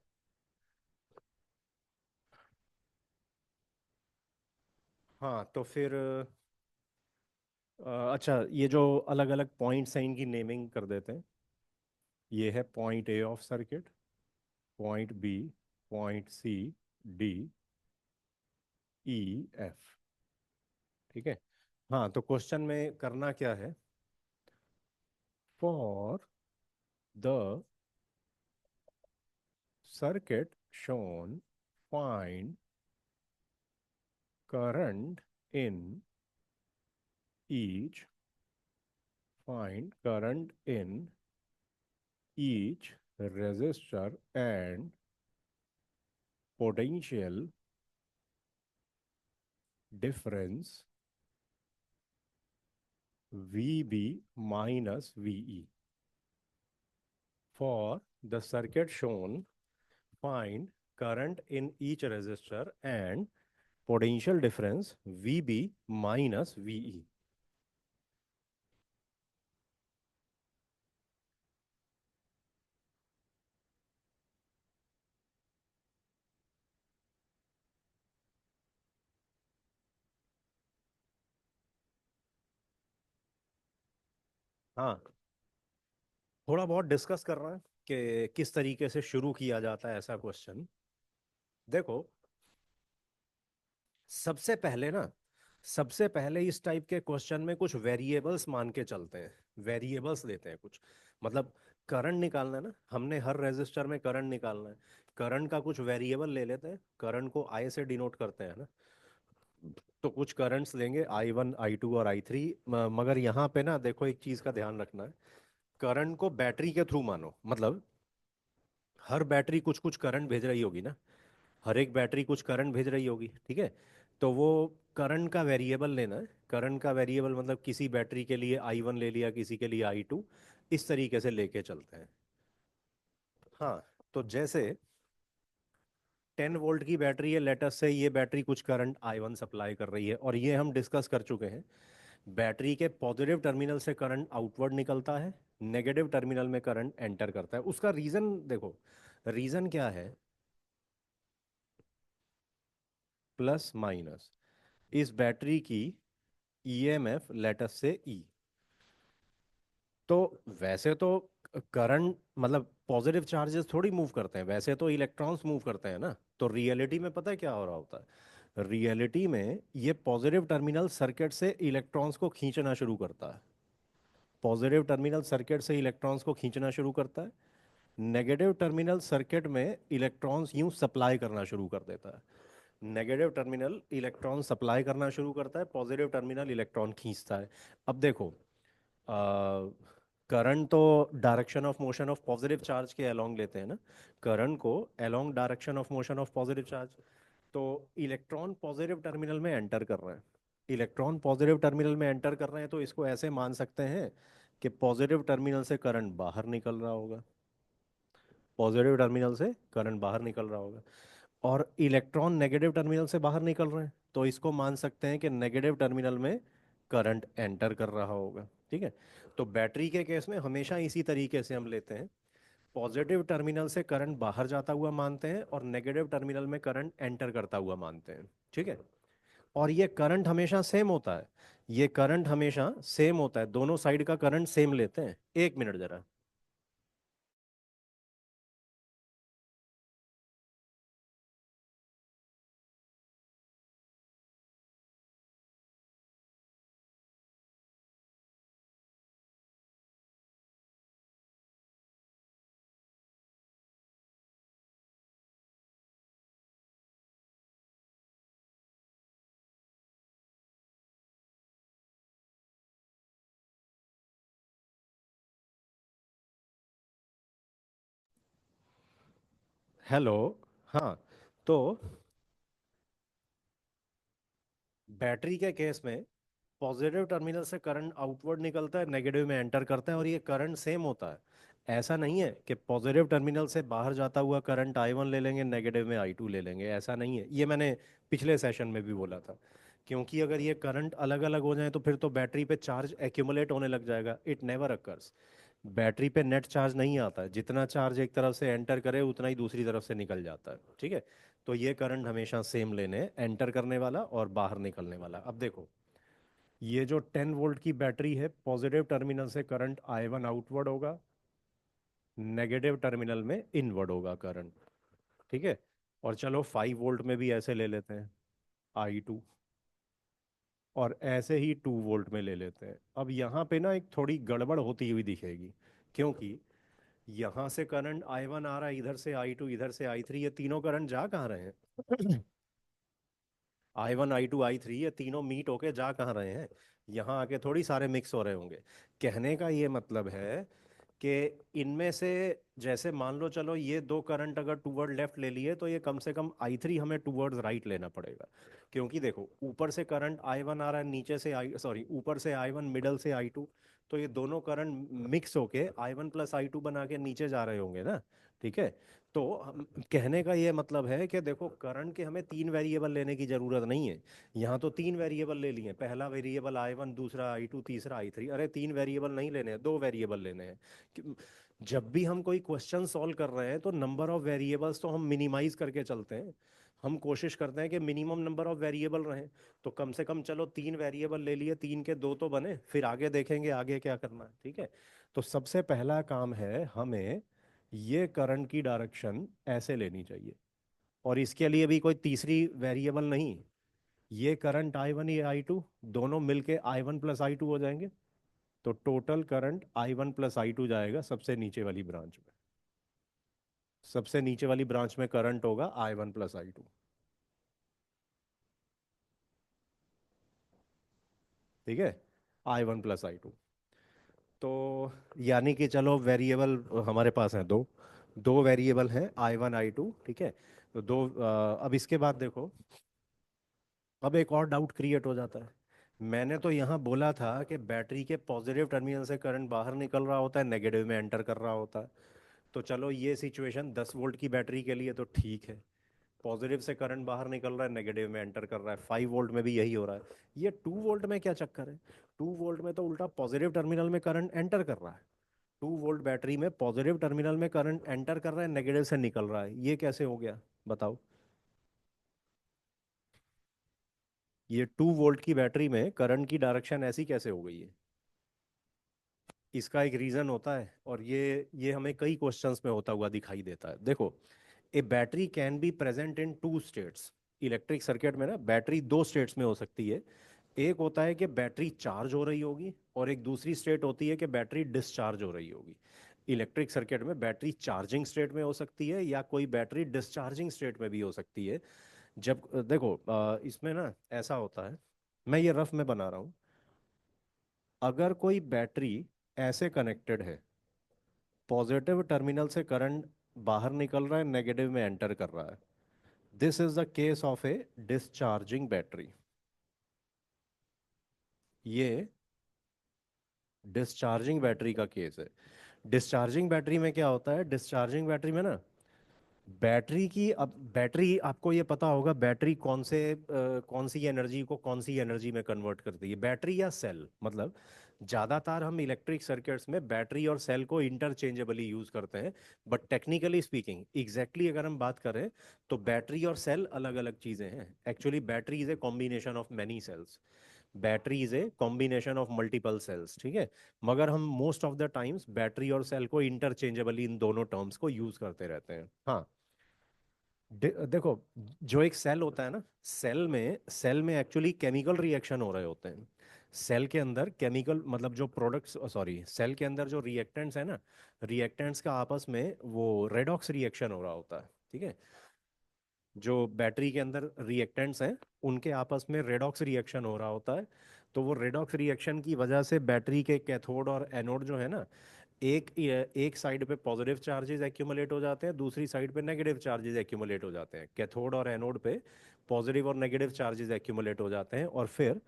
हाँ, तो फिर अच्छा, ये जो अलग अलग पॉइंट्स हैं इनकी नेमिंग कर देते हैं। ये है point A of circuit, point B, point C, D, E, F. ठीक है। हाँ, तो क्वेश्चन में करना क्या है? For the circuit shown, find current in each, find current in each resistor and potential difference VB minus VE. For the circuit shown, find current in each resistor and potential difference VB minus VE. हाँ, थोड़ा बहुत discuss कर रहे हैं कि किस तरीके से शुरू किया जाता है ऐसा क्वेश्चन। देखो, सबसे पहले ना, सबसे पहले इस टाइप के क्वेश्चन में कुछ वेरिएबल्स मान के चलते हैं। वेरिएबल्स लेते हैं कुछ, मतलब करंट निकालना है ना, हमने हर रेजिस्टर में करंट निकालना है। करंट का कुछ वेरिएबल ले लेते हैं, करंट को आई से डिनोट करते हैं ना। तो कुछ करंट्स लेंगे, I1, I2 और I3। मगर यहाँ पे ना देखो, एक चीज का ध्यान रखना है। करंट को बैटरी के थ्रू मानो, मतलब हर बैटरी कुछ कुछ करंट भेज रही होगी ना। हर एक बैटरी कुछ करंट भेज रही होगी, ठीक है। तो वो करंट का वेरिएबल लेना है। करंट का वेरिएबल मतलब किसी बैटरी के लिए I1 ले लिया, किसी के लिए I2, इस तरीके से लेके चलते हैं। हाँ, तो जैसे 10 वोल्ट की बैटरी है, लेटस से ये बैटरी कुछ करंट I1 सप्लाई कर रही है, और ये हम डिस्कस कर चुके हैं। बैटरी के पॉजिटिव टर्मिनल से करंट आउटवर्ड निकलता है, नेगेटिव टर्मिनल में करंट एंटर करता है। उसका रीजन देखो, रीजन क्या है? प्लस माइनस इस बैटरी की ईएमएफ लेटस से ई। तो वैसे तो करंट मतलब पॉजिटिव चार्जेस थोड़ी मूव करते हैं, वैसे तो इलेक्ट्रॉन्स मूव करते हैं ना। तो रियलिटी में पता है क्या हो रहा होता है? रियलिटी में ये पॉजिटिव टर्मिनल सर्किट से इलेक्ट्रॉन्स को खींचना शुरू करता है। पॉजिटिव टर्मिनल सर्किट से इलेक्ट्रॉन्स को खींचना शुरू करता है। नेगेटिव टर्मिनल सर्किट में इलेक्ट्रॉन्स यूं सप्लाई करना शुरू कर देता है। नेगेटिव टर्मिनल इलेक्ट्रॉन सप्लाई करना शुरू करता है, पॉजिटिव टर्मिनल इलेक्ट्रॉन खींचता है। अब देखो, करंट तो direction of motion of positive charge के अलोंग लेते हैं ना। करंट को along direction of motion of positive charge. तो इलेक्ट्रॉन पॉजिटिव टर्मिनल में एंटर कर रहे हैं। इलेक्ट्रॉन पॉजिटिव टर्मिनल में एंटर कर रहे हैं, तो इसको ऐसे मान सकते हैं कि पॉजिटिव टर्मिनल से करंट बाहर निकल रहा होगा। पॉजिटिव टर्मिनल से करंट बाहर निकल रहा होगा, और इलेक्ट्रॉन नेगेटिव टर्मिनल से बाहर निकल रहे हैं, तो इसको मान सकते हैं कि नेगेटिव टर्मिनल में करंट एंटर कर रहा होगा। ठीक है। तो बैटरी के केस में हमेशा इसी तरीके से हम लेते हैं। पॉजिटिव टर्मिनल से करंट बाहर जाता हुआ मानते हैं, और नेगेटिव टर्मिनल में करंट एंटर करता हुआ मानते हैं। ठीक है। और ये करंट हमेशा सेम होता है। ये करंट हमेशा सेम होता है, दोनों साइड का करंट सेम लेते हैं। एक मिनट जरा। हेलो। हाँ। तो बैटरी के केस में पॉजिटिव टर्मिनल से करंट आउटवर्ड निकलता है, नेगेटिव में एंटर करता है, और ये करंट सेम होता है। ऐसा नहीं है कि पॉजिटिव टर्मिनल से बाहर जाता हुआ करंट I1 ले लेंगे, नेगेटिव में I2 ले लेंगे। ऐसा नहीं है, ये मैंने पिछले सेशन में भी बोला था। क्योंकि अगर ये करंट अलग अलग हो जाए तो फिर तो बैटरी पे चार्ज एक्यूमुलेट होने लग जाएगा। It never occurs. बैटरी पे नेट चार्ज नहीं आता है, जितना चार्ज एक तरफ से एंटर करे उतना ही दूसरी तरफ से निकल जाता है। ठीक है। तो ये करंट हमेशा सेम लेने हैं, एंटर करने वाला और बाहर निकलने वाला। अब देखो, ये जो 10 वोल्ट की बैटरी है, पॉजिटिव टर्मिनल से करंट I1 आउटवर्ड होगा, नेगेटिव टर्मिनल में इनवर्ड होगा करंट। ठीक है। और चलो 5 वोल्ट में भी ऐसे ले लेते हैं, I2। और ऐसे ही 2 वोल्ट में ले लेते हैं। अब यहाँ पे ना एक थोड़ी गड़बड़ होती हुई दिखेगी, क्योंकि यहाँ से करंट I1 आ रहा है, इधर से I2, इधर से I3, ये तीनों करंट जा कहाँ रहे हैं? I1, I2, I3, ये तीनों मीट होके जा कहाँ रहे हैं? यहाँ आके थोड़ी सारे मिक्स हो रहे होंगे। कहने का ये मतलब है कि इनमें से, जैसे मान लो चलो ये दो करंट अगर टूवर्ड लेफ्ट ले लिए, तो ये कम से कम I3 हमें टूवर्ड्स राइट लेना पड़ेगा। क्योंकि देखो, ऊपर से करंट I1 आ रहा है, नीचे से आई सॉरी ऊपर से I1, मिडल से I2। तो ये दोनों करंट मिक्स होके I1 प्लस I2 बना के नीचे जा रहे होंगे ना। ठीक है। तो कहने का ये मतलब है कि देखो, करंट के हमें तीन वेरिएबल लेने की जरूरत नहीं है। यहाँ तो तीन वेरिएबल ले लिए, पहला वेरिएबल I1, दूसरा I2, तीसरा I3। अरे तीन वेरिएबल नहीं लेने हैं, दो वेरिएबल लेने हैं। जब भी हम कोई क्वेश्चन सॉल्व कर रहे हैं तो नंबर ऑफ वेरिएबल्स तो हम मिनिमाइज करके चलते हैं। हम कोशिश करते हैं कि मिनिमम नंबर ऑफ वेरिएबल रहें। तो कम से कम चलो तीन वेरिएबल ले लिए, तीन के दो तो बने, फिर आगे देखेंगे आगे क्या करना है। ठीक है। तो सबसे पहला काम है हमें ये करंट की डायरेक्शन ऐसे लेनी चाहिए। और इसके लिए भी कोई तीसरी वेरिएबल नहीं। ये करंट I1, ये I2, दोनों मिलके I1 प्लस I2 हो जाएंगे। तो total current I1 plus I2 जाएगा सबसे नीचे वाली ब्रांच में। सबसे नीचे वाली ब्रांच में करंट होगा I1 प्लस I2। ठीक है। I1 plus I2। तो यानी कि चलो, वेरिएबल हमारे पास हैं दो। दो वेरिएबल हैं I1, I2। ठीक है। तो दो, अब इसके बाद देखो, अब एक और डाउट क्रिएट हो जाता है। मैंने तो यहाँ बोला था कि बैटरी के पॉजिटिव टर्मिनल से करंट बाहर निकल रहा होता है, नेगेटिव में एंटर कर रहा होता है। तो चलो, ये सिचुएशन 10 वोल्ट की बैटरी के लिए तो ठीक है। पॉजिटिव से करंट बाहर निकल रहा है, नेगेटिव में एंटर कर रहा है। 5 वोल्ट में भी यही हो रहा है। ये 2 वोल्ट में क्या चक्कर है? 2 वोल्ट में तो उल्टा पॉजिटिव टर्मिनल में करंट एंटर कर रहा है। 2 वोल्ट बैटरी में पॉजिटिव टर्मिनल में करंट एंटर कर रहा है, नेगेटिव से निकल रहा है। ये कैसे हो गया, बताओ? ये 2 वोल्ट की बैटरी में करंट की डायरेक्शन ऐसी कैसे हो गई है? इसका एक रीजन होता है, और ये हमें कई क्वेश्चंस में होता हुआ दिखाई देता है। देखो, a battery can be present in two states. Electric circuit में ना बैटरी दो स्टेट्स में हो सकती है। एक होता है कि बैटरी चार्ज हो रही होगी, और एक दूसरी स्टेट होती है कि बैटरी डिस्चार्ज हो रही होगी। इलेक्ट्रिक सर्किट में बैटरी चार्जिंग स्टेट में हो सकती है, या कोई बैटरी डिस्चार्जिंग स्टेट में भी हो सकती है। जब देखो, इसमें ना ऐसा होता है, मैं ये रफ में बना रहा हूँ। अगर कोई बैटरी ऐसे कनेक्टेड है, पॉजिटिव टर्मिनल से करंट बाहर निकल रहा है, नेगेटिव में एंटर कर रहा है, this is the case of A discharging battery. ये डिस्चार्जिंग बैटरी का केस है। डिस्चार्जिंग बैटरी में क्या होता है? डिस्चार्जिंग बैटरी में ना, बैटरी की, अब बैटरी आपको ये पता होगा, बैटरी कौन सी एनर्जी को कौन सी एनर्जी में कन्वर्ट करती है, बैटरी या सेल, मतलब ज्यादातर हम इलेक्ट्रिक सर्किट्स में बैटरी और सेल को इंटरचेंजेबली यूज करते हैं। बट टेक्निकली स्पीकिंग, एग्जैक्टली अगर हम बात करें, तो बैटरी और सेल अलग अलग चीजें हैं। Actually battery is a combination of many cells. Battery is a combination of multiple cells. ठीक है। मगर हम most of the times battery और सेल को इंटरचेंजेबली इन दोनों टर्म्स को यूज करते रहते हैं। हाँ। देखो, जो एक सेल होता है ना, सेल में एक्चुअली केमिकल रिएक्शन हो रहे होते हैं। सेल के अंदर केमिकल, मतलब जो प्रोडक्ट्स, सॉरी, सेल के अंदर जो रिएक्टेंट्स है ना, रिएक्टेंट्स का आपस में वो रेडॉक्स रिएक्शन हो रहा होता है। ठीक है। जो बैटरी के अंदर रिएक्टेंट्स हैं, उनके आपस में रेडॉक्स रिएक्शन हो रहा होता है। तो वो रेडॉक्स रिएक्शन की वजह से बैटरी के कैथोड और एनोड जो है ना, एक साइड पे पॉजिटिव चार्जेस एक्यूमुलेट हो जाते हैं, दूसरी साइड पे नेगेटिव चार्जेस एक्यूमुलेट हो जाते हैं। कैथोड और एनोड पे पॉजिटिव और नेगेटिव चार्जेस एक्यूमुलेट हो जाते हैं, और फिर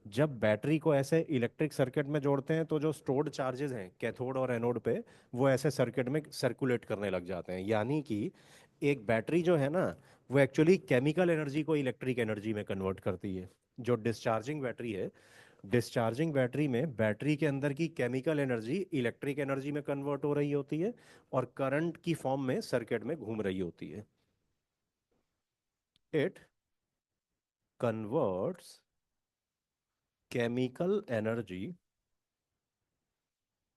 जब बैटरी को ऐसे इलेक्ट्रिक सर्किट में जोड़ते हैं तो जो स्टोर्ड चार्जेस हैं कैथोड और एनोड पे, वो ऐसे सर्किट में सर्कुलेट करने लग जाते हैं। यानी कि एक बैटरी जो है ना, वो एक्चुअली केमिकल एनर्जी को इलेक्ट्रिक एनर्जी में कन्वर्ट करती है। जो डिस्चार्जिंग बैटरी है, डिस्चार्जिंग बैटरी में बैटरी के अंदर की केमिकल एनर्जी इलेक्ट्रिक एनर्जी में कन्वर्ट हो रही होती है, और करंट की फॉर्म में सर्किट में घूम रही होती है। It converts chemical energy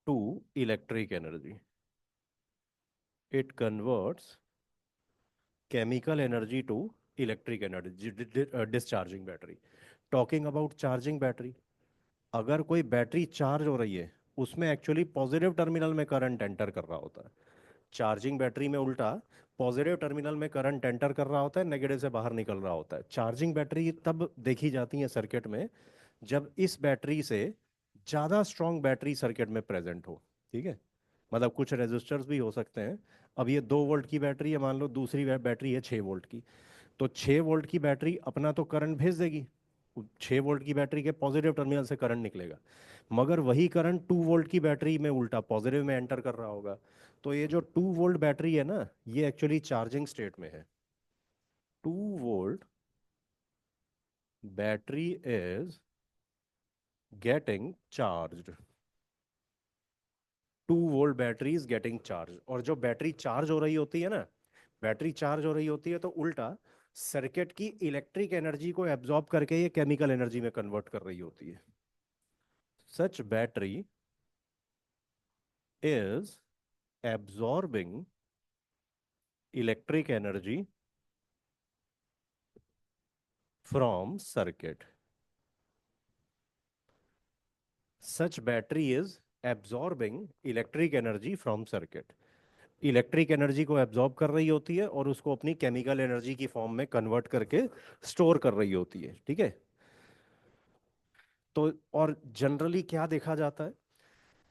to electric energy. It converts chemical energy to electric energy. Discharging battery. Talking about charging battery, अगर कोई बैटरी चार्ज हो रही है, उसमें एक्चुअली पॉजिटिव टर्मिनल में करंट एंटर कर रहा होता है। चार्जिंग बैटरी में उल्टा पॉजिटिव टर्मिनल में करंट एंटर कर रहा होता है, नेगेटिव से बाहर निकल रहा होता है। चार्जिंग बैटरी तब देखी जाती है सर्किट में जब इस बैटरी से ज़्यादा स्ट्रॉन्ग बैटरी सर्किट में प्रेजेंट हो। ठीक है, मतलब कुछ रेजिस्टर्स भी हो सकते हैं। अब ये 2 वोल्ट की बैटरी है, मान लो दूसरी बैटरी है 6 वोल्ट की। तो 6 वोल्ट की बैटरी अपना तो करंट भेज देगी, 6 वोल्ट की बैटरी के पॉजिटिव टर्मिनल से करंट निकलेगा, मगर वही करंट 2 वोल्ट की बैटरी में उल्टा पॉजिटिव में एंटर कर रहा होगा। तो ये जो 2 वोल्ट बैटरी है ना, ये एक्चुअली चार्जिंग स्टेट में है। 2 volt battery is getting charge. 2 volt battery is getting charge. और जो बैटरी चार्ज हो रही होती है ना, बैटरी चार्ज हो रही होती है तो उल्टा सर्किट की इलेक्ट्रिक एनर्जी को एब्जॉर्ब करके ये केमिकल एनर्जी में कन्वर्ट कर रही होती है। सच battery is absorbing electric energy from circuit. Such battery is absorbing electric energy from circuit. Electric energy को एब्जॉर्ब कर रही होती है और उसको अपनी केमिकल एनर्जी की फॉर्म में कन्वर्ट करके स्टोर कर रही होती है। ठीक है, तो और जनरली क्या देखा जाता है,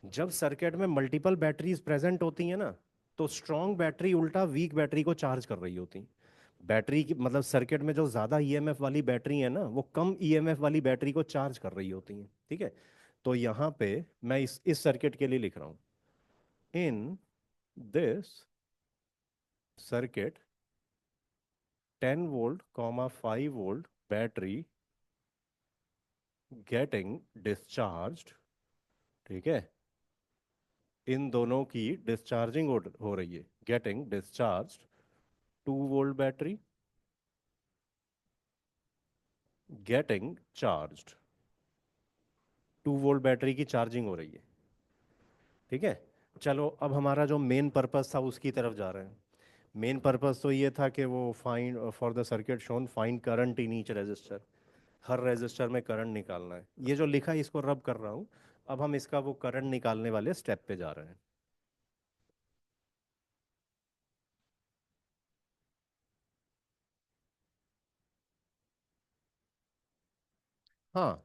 जब सर्किट में मल्टीपल बैटरीज प्रेजेंट होती हैं ना, तो स्ट्रॉन्ग बैटरी उल्टा वीक बैटरी को चार्ज कर रही होती। बैटरी की मतलब सर्किट में जो ज्यादा ईएमएफ वाली बैटरी है ना, वो कम ईएमएफ वाली बैटरी को चार्ज कर रही होती हैं। ठीक है, तो यहाँ पे मैं इस सर्किट के लिए लिख रहा हूँ, in this circuit 10 volt 5 volt battery getting discharged. ठीक है, इन दोनों की डिस्चार्जिंग हो रही है, getting discharged. 2 volt battery getting charged. 2 volt battery की चार्जिंग हो रही है। ठीक है, चलो अब हमारा जो मेन पर्पस था उसकी तरफ जा रहे हैं। मेन पर्पस तो ये था कि वो find for the circuit shown find current in each resistor. हर रेजिस्टर में करंट निकालना है। ये जो लिखा है इसको रब कर रहा हूँ। अब हम इसका वो करंट निकालने वाले स्टेप पे जा रहे हैं। हाँ,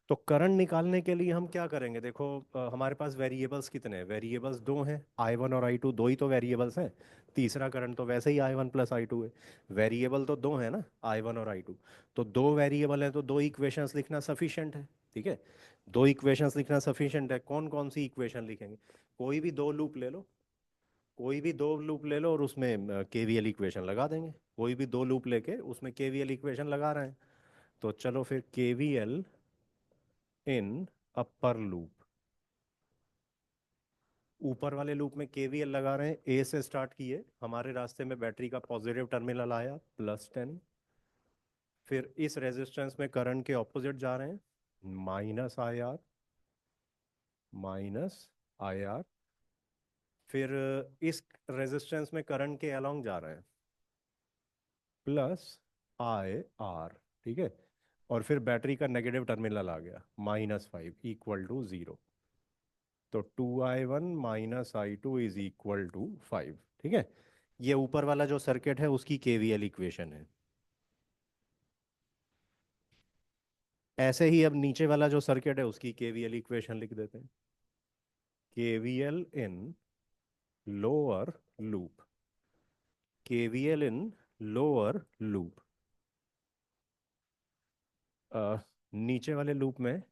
तो करंट निकालने के लिए हम क्या करेंगे, देखो हमारे पास वेरिएबल्स कितने हैं, वेरिएबल्स दो हैं, I1 और I2, दो ही तो वेरिएबल्स हैं। तीसरा करंट तो वैसे ही I1 प्लस I2 है। वेरिएबल तो दो है ना, I1 और I2। तो दो वेरिएबल है तो दो इक्वेशंस लिखना सफिशिएंट है। ठीक है, दो इक्वेशंस लिखना सफिशिएंट है। कौन कौन सी इक्वेशन लिखेंगे, कोई भी दो लूप ले लो, कोई भी दो लूप ले लो और उसमें केवीएल इक्वेशन लगा देंगे। कोई भी दो लूप लेके उसमें केवीएल इक्वेशन लगा रहे हैं। तो चलो फिर केवीएल इन अपर लूप, ऊपर वाले लूप में केवीएल लगा रहे हैं। ए से स्टार्ट किए, हमारे रास्ते में बैटरी का पॉजिटिव टर्मिनल आया +10। फिर इस रेजिस्टेंस में करंट के ऑपोजिट जा रहे हैं, -IR, -IR। फिर इस रेजिस्टेंस में करंट के अलोंग जा रहे हैं, +IR। ठीक है, और फिर बैटरी का नेगेटिव टर्मिनल आ गया, -5 = 0। तो 2I1 -I2 = 5। ठीक है, ये ऊपर वाला जो सर्किट है उसकी केवीएल इक्वेशन है। ऐसे ही अब नीचे वाला जो सर्किट है उसकी केवीएल इक्वेशन लिख देते हैं। KVL in lower loop, KVL in lower loop, नीचे वाले लूप में,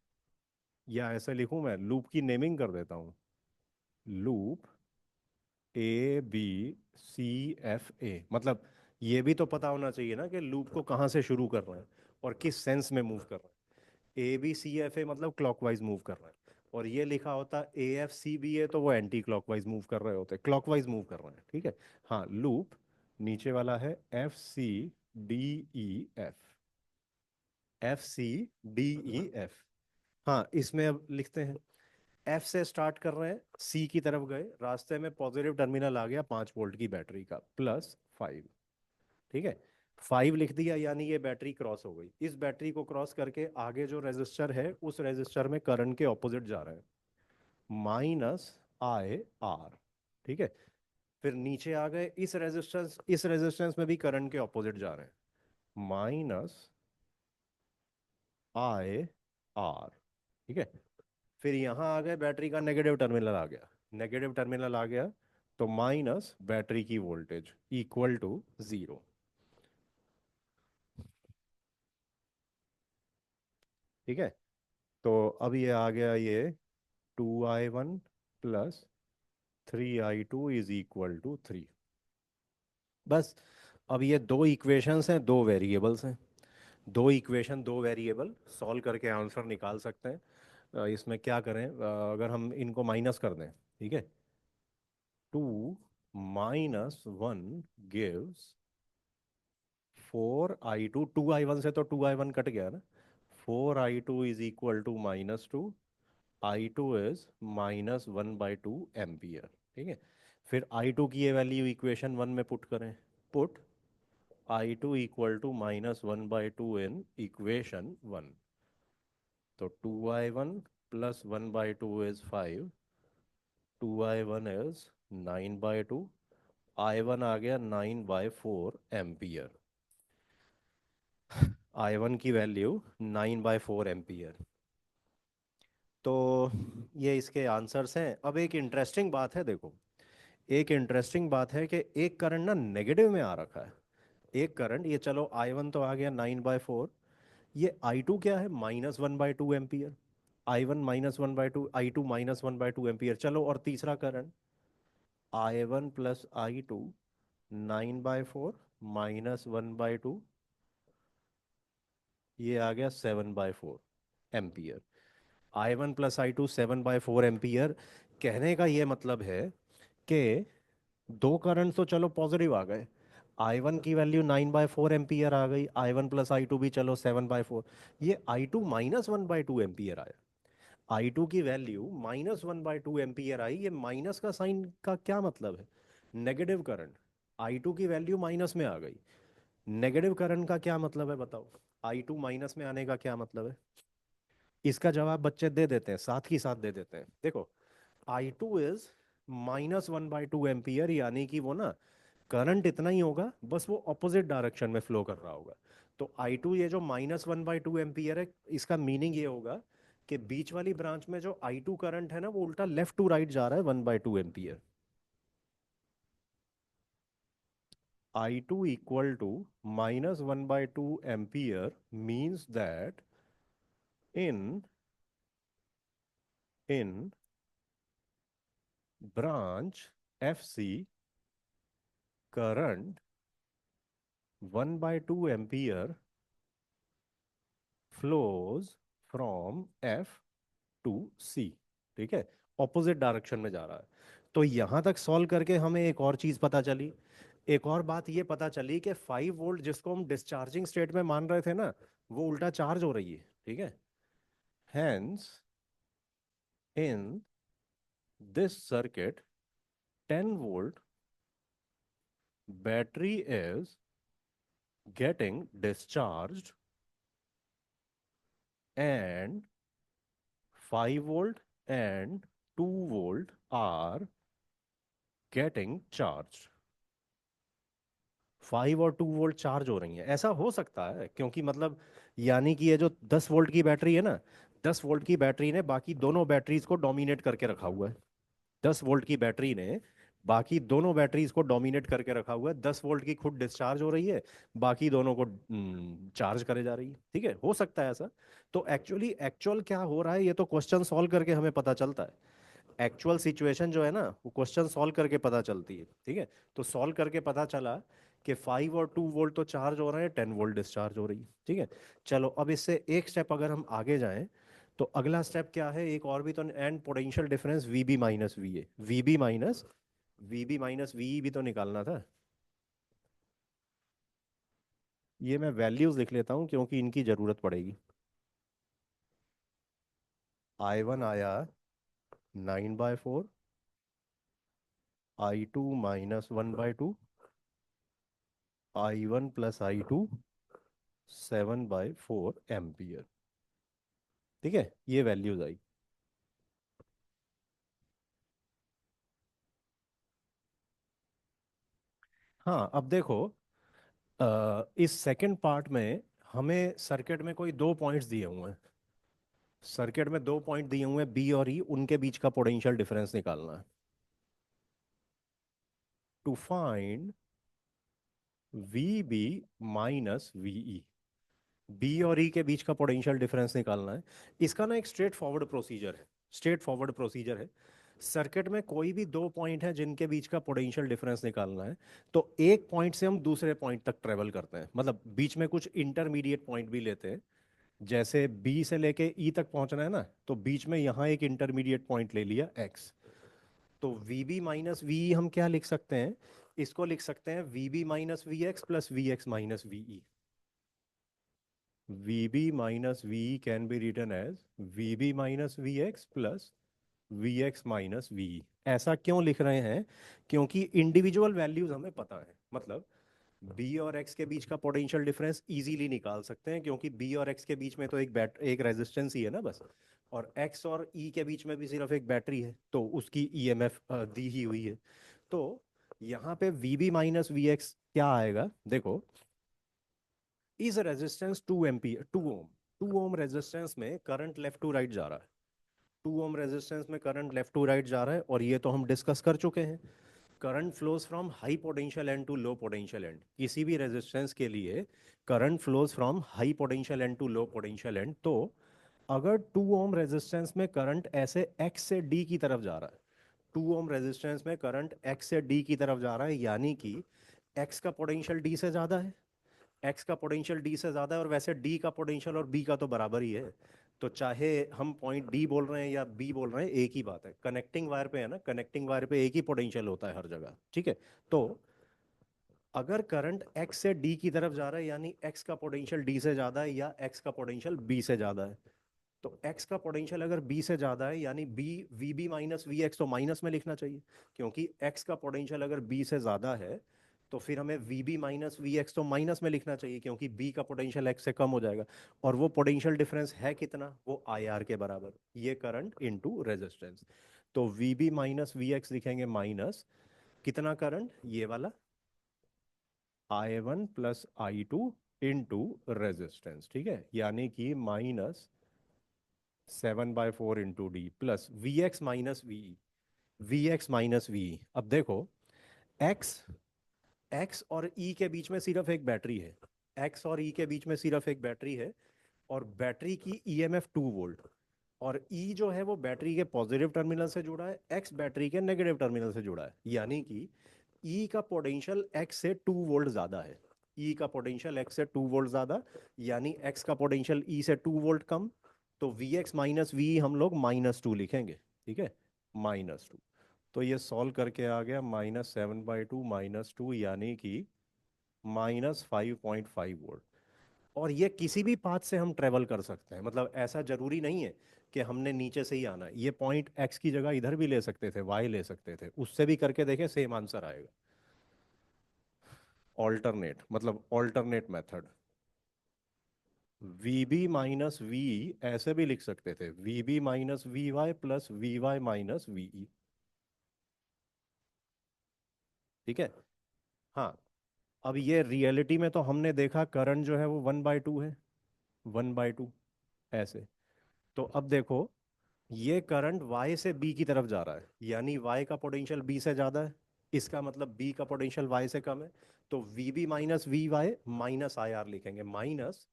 या ऐसा लिखूं मैं, लूप की नेमिंग कर देता हूं, लूप ABCFA, मतलब ये भी तो पता होना चाहिए ना कि लूप को कहाँ से शुरू कर रहे हैं और किस सेंस में मूव कर रहे हैं। ABCFA मतलब क्लॉकवाइज मूव कर रहा है, और ये लिखा होता AFCBA तो वो एंटी क्लॉकवाइज मूव कर रहे होते, क्लॉकवाइज मूव कर रहे हैं, ठीक है। हाँ, लूप नीचे वाला है FCDEF, हाँ इसमें अब लिखते हैं, एफ से स्टार्ट कर रहे हैं, सी की तरफ गए, रास्ते में पॉजिटिव टर्मिनल आ गया 5 वोल्ट की बैटरी का, +5, ठीक है। 5 लिख दिया, यानी ये बैटरी क्रॉस हो गई। इस बैटरी को क्रॉस करके आगे जो रेजिस्टर है, उस रेजिस्टर में करंट के ऑपोजिट जा रहे हैं, -IR, ठीक है। फिर नीचे आ गए, इस रेजिस्टेंस में भी करंट के ऑपोजिट जा रहे हैं, -IR, ठीक है। फिर यहां आ गए, बैटरी का नेगेटिव टर्मिनल आ गया, नेगेटिव टर्मिनल आ गया, तो माइनस बैटरी की वोल्टेज इक्वल टू 0, ठीक है। तो अब ये आ गया, ये 2I1 plus 3I2 is equal to 3। बस, अब ये दो इक्वेशंस हैं, दो वेरिएबल्स हैं, दो इक्वेशन दो वेरिएबल, सॉल्व करके आंसर निकाल सकते हैं। इसमें क्या करें, अगर हम इनको माइनस कर दें, ठीक है, 2 - 1 गिव्स 4I2, 2I1 से तो 2I1 कट गया ना, 4I2 is equal to -2, I2 is -1/2 ampere, ठीक है। फिर I2 की ये वैल्यू इक्वेशन 1 में पुट करें, put I2 equal to -1/2 in equation 1, तो 2I1 plus 1/2 is 5, 2I1 is 9/2, I1 आ गया 9/4 एम्पियर, I1 की वैल्यू 9/4 एम्पियर। तो ये इसके आंसर्स हैं। अब एक इंटरेस्टिंग बात है, देखो, एक इंटरेस्टिंग बात है कि एक करंट ना नेगेटिव में आ रखा है, एक करंट, ये चलो I1 तो आ गया 9/4, ये I2 क्या है, -1/2 एम्पियर, I1 -1/2, I2 -1/2 एम्पियर, चलो, और तीसरा करंट I1 प्लस I2, 9/4 -1/2, ये आ गया 7/4 ampere. I1 plus I2 7/4 ampere, कहने का ये मतलब है कि दो करंट तो चलो पॉजिटिव आ गए, I1 की वैल्यू 9/4 एम्पियर आ गई, I1 प्लस I2 भी चलो 7/4, ये I2 -1/2 एम्पियर आया, I2 की वैल्यू -1/2 एम्पियर आई। ये माइनस का साइन का क्या मतलब है, नेगेटिव करंट, I2 की वैल्यू माइनस में आ गई, नेगेटिव करंट का क्या मतलब है बताओ, I2 माइनस में आने का क्या मतलब है। इसका जवाब बच्चे दे देते हैं, साथ ही साथ दे देते हैं, देखो, I2 इज -1/2 एम्पियर, यानी कि वो ना, करंट इतना ही होगा, बस वो ऑपोजिट डायरेक्शन में फ्लो कर रहा होगा। तो I2 ये जो -1/2 एम्पियर है, इसका मीनिंग ये होगा कि बीच वाली ब्रांच में जो I2 करंट है ना, वो उल्टा लेफ्ट टू राइट जा रहा है 1/2 ampere. I2 equal to -1/2 ampere means that in in branch FC, current 1/2 ampere flows from F to C, ठीक है, ऑपोजिट डायरेक्शन में जा रहा है। तो यहां तक सॉल्व करके हमें एक और चीज पता चली, एक और बात ये पता चली कि 5 वोल्ट जिसको हम डिस्चार्जिंग स्टेट में मान रहे थे ना, वो उल्टा चार्ज हो रही है, ठीक है। Hence in this circuit 10 volt battery is getting discharged and 5 volt and 2 volt are getting charge, 5 और 2 वोल्ट चार्ज हो रही हैं, ऐसा हो सकता है क्योंकि मतलब, यानी कि ये जो 10 वोल्ट की बैटरी है ना, 10 वोल्ट की बैटरी ने बाकी दोनों बैटरीज को डोमिनेट करके रखा हुआ है, 10 वोल्ट की बैटरी ने बाकी दोनों बैटरीज को डोमिनेट करके रखा हुआ है। 10 वोल्ट की खुद डिस्चार्ज हो रही है, बाकी दोनों को चार्ज करे जा रही है। ठीक है, हो सकता है ऐसा। तो एक्चुअल क्या हो रहा है ये तो क्वेश्चन सॉल्व करके हमें पता चलता है। एक्चुअल सिचुएशन जो है ना वो क्वेश्चन सॉल्व करके पता चलती है। ठीक है, तो सॉल्व करके पता चला कि 5 और 2 वोल्ट तो चार्ज हो रहे हैं, 10 वोल्ट डिस्चार्ज हो रही है। ठीक है, चलो अब इससे एक स्टेप अगर हम आगे जाएं तो अगला स्टेप क्या है, एक और भी तो and potential difference VB minus V A, VB minus V भी तो निकालना था। ये मैं वैल्यूज लिख लेता हूँ क्योंकि इनकी जरूरत पड़ेगी। I1 आया 9/4, I2 -1/2, I1 plus I2 7/4 ampere. ठीक है, ये वैल्यूज आई। हाँ अब देखो, इस सेकंड पार्ट में हमें सर्किट में कोई दो पॉइंट्स दिए हुए हैं। सर्किट में दो पॉइंट दिए हुए हैं, बी और ई, उनके बीच का पोटेंशियल डिफरेंस निकालना है। To find V B minus V, B और ई के बीच का पोटेंशियल डिफरेंस निकालना है। इसका ना एक स्ट्रेट फॉरवर्ड प्रोसीजर है, स्ट्रेट फॉरवर्ड प्रोसीजर है। सर्किट में कोई भी दो पॉइंट है जिनके बीच का पोटेंशियल डिफरेंस निकालना है, तो एक पॉइंट से हम दूसरे पॉइंट तक ट्रेवल करते हैं, मतलब बीच में कुछ इंटरमीडिएट पॉइंट भी लेते हैं। जैसे बी से लेके ई तक पहुंचना है ना, तो बीच में यहाँ एक इंटरमीडिएट पॉइंट ले लिया एक्स। तो वी बी माइनस वी हम क्या लिख सकते हैं, इसको लिख सकते हैं V B minus V X plus V X minus V E. Vb minus Ve can be written as Vb minus Vx plus Vx minus Ve। ऐसा क्यों लिख रहे हैं, क्योंकि इंडिविजुअल वैल्यूज हमें पता है। मतलब b और x के बीच का पोटेंशियल डिफरेंस इजीली निकाल सकते हैं, क्योंकि b और x के बीच में तो एक रेजिस्टेंस ही है ना बस। और x और e के बीच में भी सिर्फ एक बैटरी है, तो उसकी ईएमएफ दी ही हुई है। तो यहाँ पे Vb माइनस वी एक्स क्या आएगा देखो, is resistance 2 ampere, 2 ohm. 2 ohm resistance में करंट लेफ्ट टू राइट जा रहा है। 2 ओम रेजिस्टेंस में करंट लेफ्ट टू राइट जा रहा है, और ये तो हम डिस्कस कर चुके हैं। Current flows from high potential end to low potential end. किसी भी रेजिस्टेंस के लिए current flows from high potential end to low potential end. तो अगर 2 ओम रेजिस्टेंस में करंट ऐसे एक्स से डी की तरफ जा रहा है, 2 ओम रेजिस्टेंस में करंट एक्स से डी की तरफ जा रहा है, यानी कि एक्स का पोटेंशियल डी से ज्यादा है, एक्स का पोटेंशियल डी से ज्यादा है, और वैसे डी का पोटेंशियल और बी का तो बराबर ही है। तो चाहे हम पॉइंट डी बोल रहे हैं या बी बोल रहे हैं, एक ही बात है। कनेक्टिंग वायर पे है ना, कनेक्टिंग वायर पे एक ही पोटेंशियल होता है हर जगह। ठीक है, तो अगर करंट एक्स से डी की तरफ जा रहा है, यानी एक्स का पोटेंशियल डी से ज्यादा है या एक्स का पोटेंशियल बी से ज्यादा है। तो एक्स का पोटेंशियल अगर बी से ज्यादा है, यानी B V B minus V X तो माइनस में लिखना चाहिए, क्योंकि एक्स का पोटेंशियल अगर बी से ज्यादा है, तो फिर हमें V B minus V X तो माइनस में लिखना चाहिए, क्योंकि बी का पोटेंशियल एक्स से कम हो जाएगा। और वो पोटेंशियल डिफरेंस है कितना, वो आई आर के बराबर, ये करंट इनटू रेजिस्टेंस। तो V B minus V X लिखेंगे माइनस कितना करंट, ये वाला I1 plus I2 into resistance. ठीक है, यानी कि -7/4 × D plus Vx minus V. अब देखो, x x और e के बीच में सिर्फ एक बैटरी है, x और e के बीच में सिर्फ एक बैटरी है, और बैटरी की ईएमएफ 2 वोल्ट। और E जो है वो बैटरी के पॉजिटिव टर्मिनल से जुड़ा है, X बैटरी के नेगेटिव टर्मिनल से जुड़ा है, यानी कि E का पोटेंशियल X से 2 वोल्ट ज्यादा है। E का पोटेंशियल X से 2 वोल्ट ज्यादा, यानी X का पोटेंशियल E से 2 वोल्ट कम। तो Vx माइनस वी हम लोग -2 लिखेंगे। ठीक है, -2। तो ये सॉल्व करके आ गया -7/2 -2, यानी कि -5.5 वोल्ट। और ये किसी भी पाथ से हम ट्रेवल कर सकते हैं, मतलब ऐसा जरूरी नहीं है कि हमने नीचे से ही आना है। ये पॉइंट एक्स की जगह इधर भी ले सकते थे, वाई ले सकते थे, उससे भी करके देखें सेम आंसर आएगा। ऑल्टरनेट मतलब alternate method, V B minus V ऐसे भी लिख सकते थे, V B minus V Y plus V Y minus V E. ठीक है, हाँ। अब ये रियलिटी में तो हमने देखा करंट जो है वो 1/2 है, 1/2 ऐसे। तो अब देखो, ये करंट वाई से बी की तरफ जा रहा है, यानी वाई का पोटेंशियल बी से ज्यादा है, इसका मतलब बी का पोटेंशियल वाई से कम है। तो V B minus V Y minus I R लिखेंगे, माइनस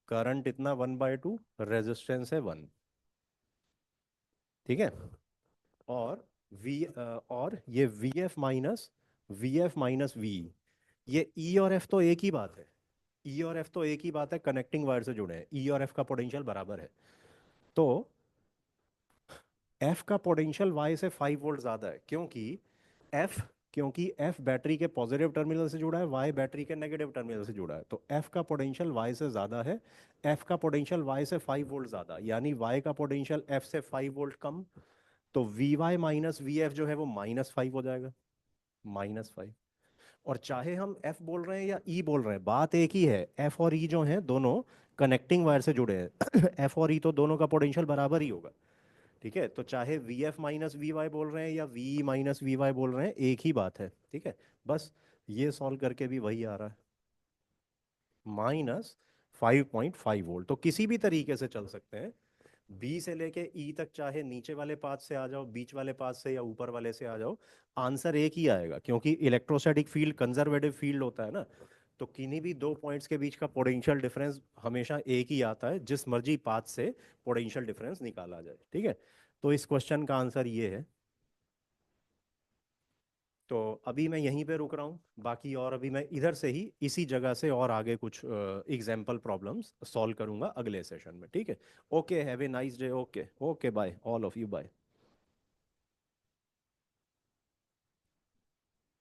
करंट इतना 1/2, रेजिस्टेंस है 1। ठीक है। और और ये वी एफ माइनस वी, ये ई और एफ तो एक ही बात है। ई और एफ तो एक ही बात है, कनेक्टिंग वायर से जुड़े हैं, ई और एफ का पोटेंशियल बराबर है। तो एफ का पोटेंशियल वाई से 5 वोल्ट ज्यादा है, एफ क्योंकि एफ बैटरी के पॉजिटिव टर्मिनल से जुड़ा है, वाई बैटरी के नेगेटिव टर्मिनल से जुड़ा है, तो एफ का पोटेंशियल वाई से ज्यादा है। एफ का पोटेंशियल वाई से 5 वोल्ट ज्यादा, यानी वाई का पोटेंशियल एफ से 5 वोल्ट कम। तो V Y minus V F जो है वो -5 हो जाएगा, -5। और चाहे हम एफ बोल रहे हैं या ई बोल रहे हैं, बात एक ही है, एफ और ई जो हैं दोनों कनेक्टिंग वायर से जुड़े हैं। एफ और ई तो दोनों का पोटेंशियल बराबर ही होगा। ठीक है, तो चाहे V F minus V Y बोल रहे हैं या वी माइनस वी वाई बोल रहे हैं, एक ही बात है। ठीक है, बस ये सॉल्व करके भी वही आ रहा है, -5.5 वोल्ट। तो किसी भी तरीके से चल सकते हैं, बी से लेके ई तक, चाहे नीचे वाले पाथ से आ जाओ, बीच वाले पाथ से, या ऊपर वाले से आ जाओ, आंसर एक ही आएगा, क्योंकि इलेक्ट्रोस्टैटिक फील्ड कंजर्वेटिव फील्ड होता है ना। तो किन्हीं भी दो पॉइंट्स के बीच का पोटेंशियल डिफरेंस हमेशा एक ही आता है, जिस मर्जी पाथ से पोटेंशियल डिफरेंस निकाला जाए। ठीक है, तो इस क्वेश्चन का आंसर ये है। तो अभी मैं यहीं पे रुक रहा हूँ, बाकी और अभी मैं इधर से ही इसी जगह से और आगे कुछ एग्जाम्पल प्रॉब्लम्स सॉल्व करूंगा अगले सेशन में। ठीक है, okay, have a nice day, okay okay, bye all of you, bye.